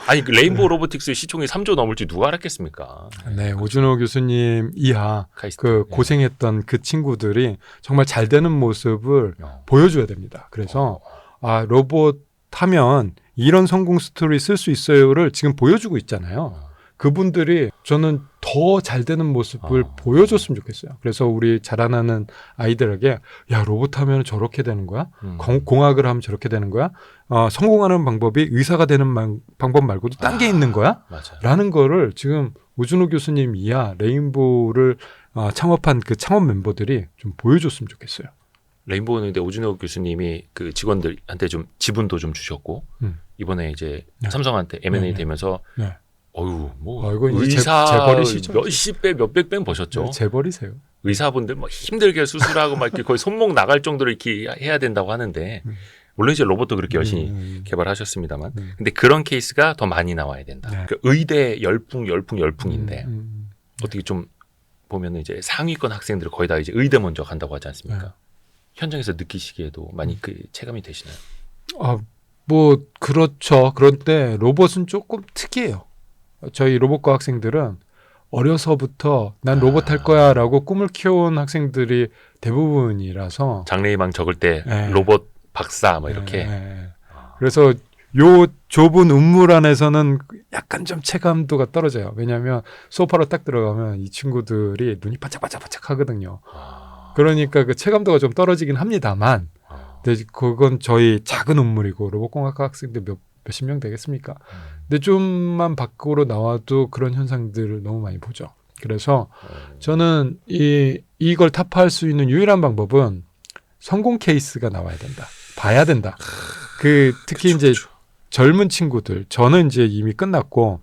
아니 그 레인보우 로보틱스 시총이 3조 넘을지 누가 알았겠습니까? 네, 오준호 교수님 이하 고생했던 그 친구들이 정말 잘 되는 모습을 보여줘야 됩니다. 그래서 로봇 하면 이런 성공 스토리 쓸 수 있어요를 지금 보여주고 있잖아요. 그분들이 저는 더 잘 되는 모습을 보여줬으면 좋겠어요. 그래서 우리 자라나는 아이들에게 야 로봇 하면 저렇게 되는 거야? 공학을 하면 저렇게 되는 거야? 성공하는 방법이 의사가 되는 방법 말고도 딴 게 있는 거야? 라는 거를 지금 오준호 교수님 이하 레인보우를 창업한 그 창업 멤버들이 좀 보여줬으면 좋겠어요. 레인보우는 근데 오준호 교수님이 그 직원들한테 좀 지분도 좀 주셨고 이번에 이제 삼성한테 M&A 되면서 의사 재벌이시죠. 몇십 배, 몇백 배 버셨죠. 재벌이세요. 의사분들 힘들게 수술하고 막 거의 손목 나갈 정도로 이렇게 해야 된다고 하는데 물론 이제 로봇도 그렇게 열심히 개발하셨습니다만 근데 그런 케이스가 더 많이 나와야 된다. 그러니까 의대 열풍인데 어떻게 좀 보면은 이제 상위권 학생들 거의 다 이제 의대 먼저 간다고 하지 않습니까? 현장에서 느끼시기에도 많이 그 체감이 되시나요? 뭐 그렇죠. 그런데 로봇은 조금 특이해요. 저희 로봇과 학생들은 어려서부터 난 로봇 할 거야라고 꿈을 키워온 학생들이 대부분이라서 장래희망 적을 때 로봇 박사 뭐 이렇게 그래서 요 좁은 우물 안에서는 약간 좀 체감도가 떨어져요. 왜냐하면 소파로 딱 들어가면 이 친구들이 눈이 바짝바짝 하거든요. 그러니까 그 체감도가 좀 떨어지긴 합니다만 근데 그건 저희 작은 우물이고 로봇공학과 학생들 몇십 명 되겠습니까? 근데 좀만 밖으로 나와도 그런 현상들을 너무 많이 보죠. 그래서 저는 이걸 타파할 수 있는 유일한 방법은 성공 케이스가 나와야 된다. 봐야 된다. 특히 이제 젊은 친구들, 저는 이제 이미 끝났고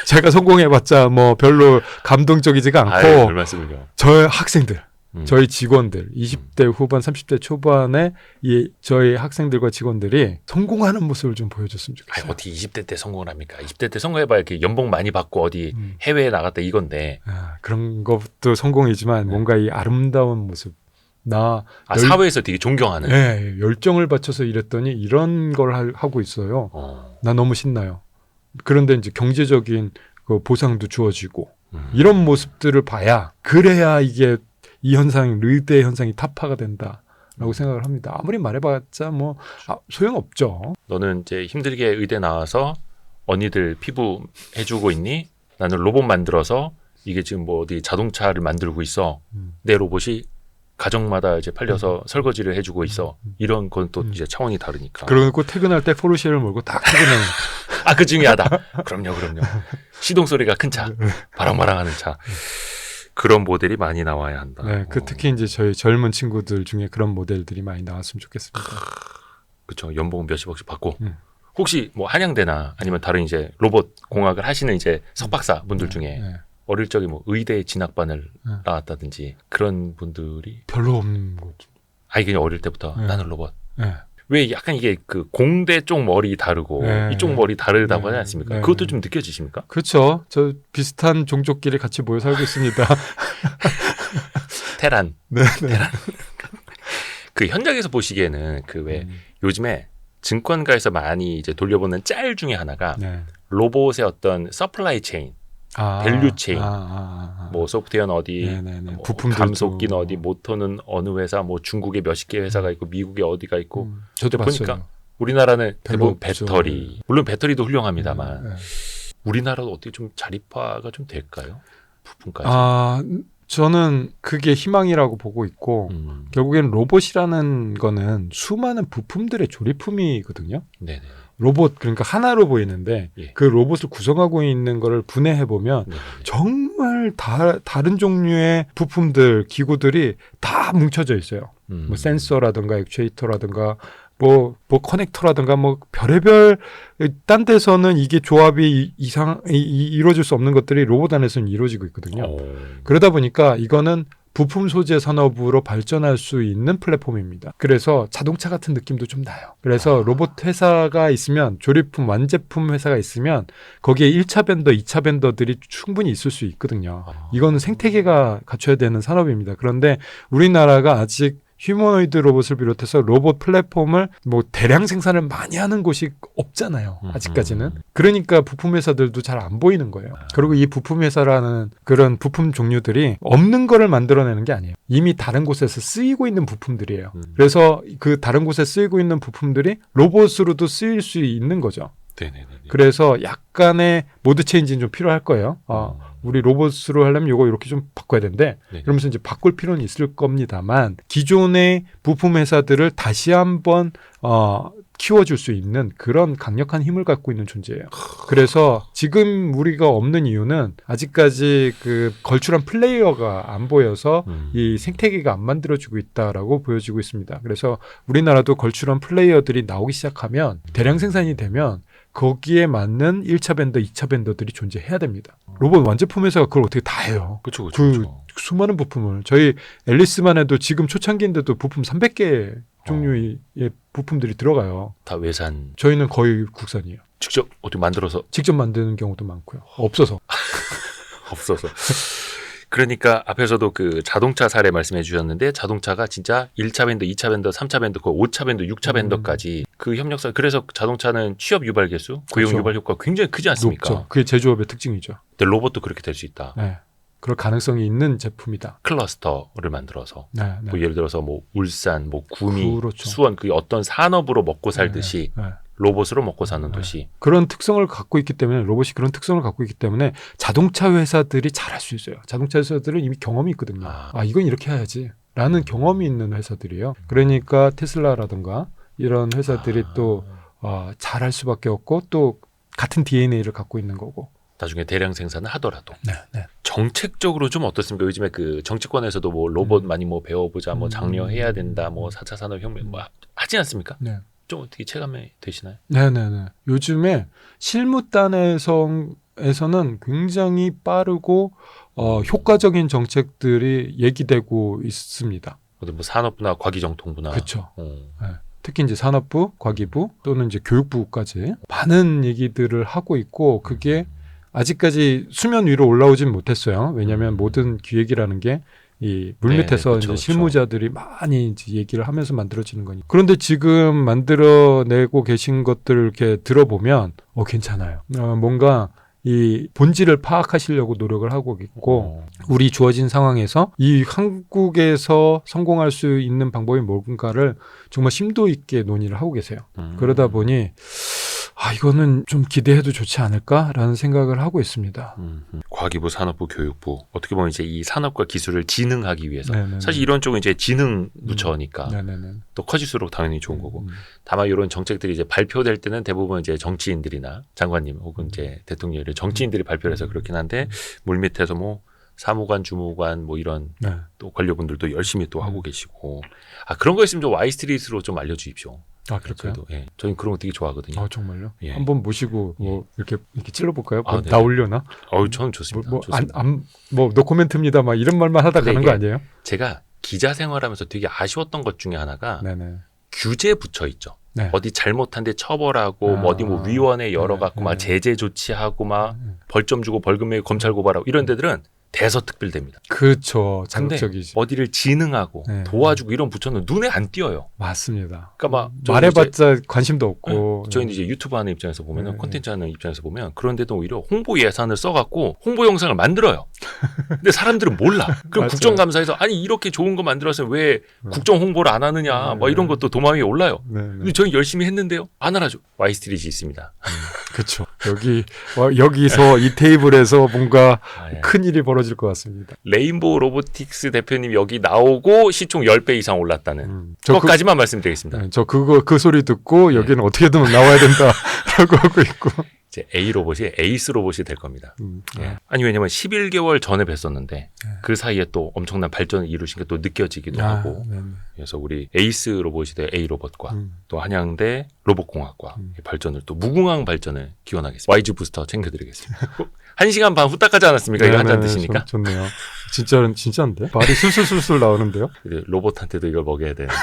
제가 성공해봤자 뭐 별로 감동적이지가 않고 저희 학생들, 저희 직원들 20대 후반 30대 초반에 저희 학생들과 직원들이 성공하는 모습을 좀 보여줬으면 좋겠어요. 어떻게 20대 때 성공을 합니까? 20대 때 성공해봐야 이렇게 연봉 많이 받고 어디 해외에 나갔다 이건데 그런 것도 성공이지만 뭔가 이 아름다운 모습 나 사회에서 되게 존경하는. 네, 열정을 바쳐서 일했더니 이런 걸 하고 있어요. 나 너무 신나요. 그런데 이제 경제적인 그 보상도 주어지고 이런 모습들을 봐야 그래야 이게 이 현상, 르데 현상이 타파가 된다라고 생각을 합니다. 아무리 말해봤자 뭐 소용없죠. 너는 이제 힘들게 의대 나와서 언니들 피부 해주고 있니? 나는 로봇 만들어서 이게 지금 뭐 어디 자동차를 만들고 있어. 내 로봇이 가정마다 이제 팔려서 설거지를 해주고 있어. 이런 건 또 이제 차원이 다르니까. 그러고 퇴근할 때 포르쉐를 몰고 딱 퇴근하는. 그 중요하다. 그럼요. 시동 소리가 큰 차, 바랑바랑하는 차. 그런 모델이 많이 나와야 한다. 네, 특히 이제 저희 젊은 친구들 중에 그런 모델들이 많이 나왔으면 좋겠습니다. 그렇죠. 연봉은 몇십억씩 받고. 혹시 뭐 한양대나 아니면 다른 이제 로봇 공학을 하시는 이제 석박사 분들 중에 어릴 적에 뭐 의대 진학반을 나왔다든지 그런 분들이 별로 없는 거죠. 그냥 어릴 때부터 나는 로봇. 왜 약간 이게 그 공대 쪽 머리 다르고 이쪽 머리 다르다고 하지 않습니까? 그것도 좀 느껴지십니까? 그렇죠. 저 비슷한 종족끼리 같이 모여 살고 있습니다. 테란. 네. 테란. 그 현장에서 보시기에는 그 왜 요즘에 증권가에서 많이 이제 돌려보는 짤 중에 하나가 로봇의 어떤 서플라이 체인, 밸류 체인, 뭐 소프트웨어는 어디, 뭐 감속기는 어디, 모터는 어느 회사, 뭐 중국에 몇십 개 회사가 있고 미국에 어디가 있고. 저도 보니까 봤어요. 우리나라는 대부분 없죠. 배터리, 물론 배터리도 훌륭합니다만 우리나라도 어떻게 좀 자립화가 좀 될까요? 부품까지. 저는 그게 희망이라고 보고 있고 결국엔 로봇이라는 거는 수많은 부품들의 조립품이거든요. 네네. 로봇 그러니까 하나로 보이는데 그 로봇을 구성하고 있는 거를 분해해 보면 정말 다른 종류의 부품들, 기구들이 다 뭉쳐져 있어요. 뭐 센서라든가 액추에이터라든가 뭐 커넥터라든가 뭐 별의별 딴 데서는 이게 조합이 이루어질 수 없는 것들이 로봇 안에서는 이루어지고 있거든요. 그러다 보니까 이거는 부품 소재 산업으로 발전할 수 있는 플랫폼입니다. 그래서 자동차 같은 느낌도 좀 나요. 그래서 로봇 회사가 있으면 조립품, 완제품 회사가 있으면 거기에 1차 벤더, 2차 벤더들이 충분히 있을 수 있거든요. 이거는 생태계가 갖춰야 되는 산업입니다. 그런데 우리나라가 아직 휴머노이드 로봇을 비롯해서 로봇 플랫폼을 뭐 대량 생산을 많이 하는 곳이 없잖아요. 아직까지는. 그러니까 부품 회사들도 잘 안 보이는 거예요. 그리고 이 부품 회사라는 그런 부품 종류들이 없는 거를 만들어내는 게 아니에요. 이미 다른 곳에서 쓰이고 있는 부품들이에요. 그래서 그 다른 곳에 쓰이고 있는 부품들이 로봇으로도 쓰일 수 있는 거죠. 네네네. 그래서 약간의 모드 체인지는 좀 필요할 거예요. 우리 로봇으로 하려면 이거 이렇게 좀 바꿔야 되는데 그러면서 이제 바꿀 필요는 있을 겁니다만 기존의 부품 회사들을 다시 한번 키워줄 수 있는 그런 강력한 힘을 갖고 있는 존재예요. 그래서 지금 우리가 없는 이유는 아직까지 그 걸출한 플레이어가 안 보여서 이 생태계가 안 만들어지고 있다라고 보여지고 있습니다. 그래서 우리나라도 걸출한 플레이어들이 나오기 시작하면 대량 생산이 되면 거기에 맞는 1차 벤더, 2차 벤더들이 존재해야 됩니다. 로봇 완제품 회사가 그걸 어떻게 다 해요. 그렇죠. 수많은 부품을. 저희 앨리스만 해도 지금 초창기인데도 부품 300개 종류의 부품들이 들어가요. 다 외산. 저희는 거의 국산이에요. 직접 어떻게 만들어서? 직접 만드는 경우도 많고요. 없어서. 그러니까 앞에서도 그 자동차 사례 말씀해 주셨는데 자동차가 진짜 1차 벤더, 2차 벤더, 3차 벤더, 5차 벤더, 6차 벤더까지 그 협력사. 그래서 자동차는 취업 유발 개수, 고용 유발 효과가 굉장히 크지 않습니까? 높죠. 그게 제조업의 특징이죠. 근데 로봇도 그렇게 될 수 있다. 네. 그럴 가능성이 있는 제품이다. 클러스터를 만들어서 뭐 예를 들어서 뭐 울산, 뭐 구미, 그렇죠. 수원 그 어떤 산업으로 먹고 살듯이 로봇으로 먹고 사는 도시. 그런 특성을 갖고 있기 때문에 로봇이 그런 특성을 갖고 있기 때문에 자동차 회사들이 잘할 수 있어요. 자동차 회사들은 이미 경험이 있거든요. 이건 이렇게 해야지 라는 경험이 있는 회사들이에요. 그러니까 테슬라라든가 이런 회사들이 또 잘할 수밖에 없고 또 같은 DNA를 갖고 있는 거고. 나중에 대량 생산을 하더라도. 네. 정책적으로 좀 어떻습니까? 요즘에 그 정치권에서도 뭐 로봇 많이 뭐 배워보자, 뭐 장려해야 된다, 뭐 4차 산업혁명 뭐 하지 않습니까? 네. 좀 어떻게 체감이 되시나요? 네네네. 요즘에 실무단에서는 굉장히 빠르고 효과적인 정책들이 얘기되고 있습니다. 뭐 산업부나 과기정통부나. 그렇죠. 네. 특히 이제 산업부, 과기부 또는 이제 교육부까지 많은 얘기들을 하고 있고 그게 아직까지 수면 위로 올라오진 못했어요. 왜냐하면 모든 기획이라는 게 이 물밑에서 네, 이제 그쵸. 실무자들이 많이 이제 얘기를 하면서 만들어지는 거니까. 그런데 지금 만들어내고 계신 것들을 이렇게 들어보면 괜찮아요. 뭔가 이 본질을 파악하시려고 노력을 하고 있고 우리 주어진 상황에서 이 한국에서 성공할 수 있는 방법이 뭔가를 정말 심도 있게 논의를 하고 계세요. 그러다 보니 이거는 좀 기대해도 좋지 않을까라는 생각을 하고 있습니다. 과기부, 산업부, 교육부 어떻게 보면 이제 이 산업과 기술을 진흥하기 위해서 네네네. 사실 이런 쪽은 이제 진흥 부처니까 네네네. 또 커질수록 당연히 좋은 거고 다만 이런 정책들이 이제 발표될 때는 대부분 이제 정치인들이나 장관님 혹은 이제 대통령이 정치인들이 발표를 해서 그렇긴 한데 물밑에서 뭐 사무관, 주무관 뭐 이런 네. 또 관료분들도 열심히 또 하고 계시고 그런 거 있으면 좀 와이스트리트로 좀 알려주십시오. 그럴까요? 예, 저는 그런 거 되게 좋아하거든요. 정말요? 예. 한번 모시고 뭐 이렇게 찔러볼까요? 네. 나오려나? 저는 좋습니다. 좋습니다. 뭐 노코멘트입니다. 막 이런 말만 하다 가는 거 아니에요? 제가 기자 생활하면서 되게 아쉬웠던 것 중에 하나가 네네. 규제 붙여 있죠. 네. 어디 잘못한데 처벌하고 뭐 어디 뭐 위원회 열어갖고 막 제재 조치하고 막 벌점 주고 벌금 내고 검찰 고발하고 이런 데들은 대서특필됩니다. 그렇죠. 근데 자극적이지. 어디를 진흥하고 네. 도와주고 이런 부처는 눈에 안 띄어요. 맞습니다. 그러니까 막 말해봤자 관심도 없고. 저희는 이제 유튜브 하는 입장에서 보면은 네. 콘텐츠 하는 입장에서 보면 그런데도 오히려 홍보 예산을 써갖고 홍보 영상을 만들어요. 근데 사람들은 몰라. 그럼 맞아요. 국정감사에서 아니 이렇게 좋은 거 만들어서 왜 국정 홍보를 안 하느냐 뭐 이런 것도 도마 위에 올라요. 근데 저희 열심히 했는데요. 안 알아줘. 와이스트리트이 있습니다. 그렇죠. 여기서 이 테이블에서 뭔가 예. 큰 일이 벌어질 것 같습니다. 레인보우 로보틱스 대표님 여기 나오고 시총 10배 이상 올랐다는 그것까지만 말씀드리겠습니다. 저 그 소리 듣고 여기는 어떻게든 나와야 된다라고 하고 있고. 이제 A 로봇이 에이스 로봇이 될 겁니다. 예. 아니 왜냐면 11개월 전에 뵀었는데 그 사이에 또 엄청난 발전을 이루신 게 또 느껴지기도 하고 그래서 우리 에이스 로봇이 될 A 로봇과 또 한양대 로봇공학과 발전을 또 무궁한 발전을 기원하겠습니다. YG 부스터 챙겨드리겠습니다. 1시간 반 후딱 하지 않았습니까? 이거 한 잔 드시니까? 좋네요. 진짜인데? 말이 술술술술 나오는데요? 로봇한테도 이걸 먹여야 되는데.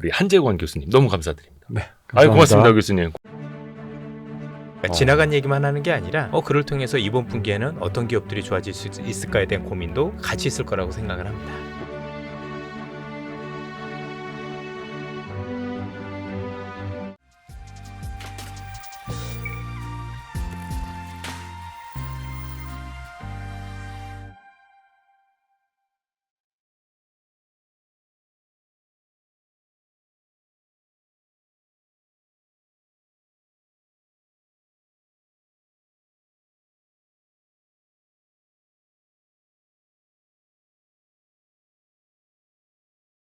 우리 한재권 교수님 너무 감사드립니다. 네. 아유, 고맙습니다, 교수님. 지나간 얘기만 하는 게 아니라 그를 통해서 이번 분기에는 어떤 기업들이 좋아질 수 있을까에 대한 고민도 같이 있을 거라고 생각을 합니다.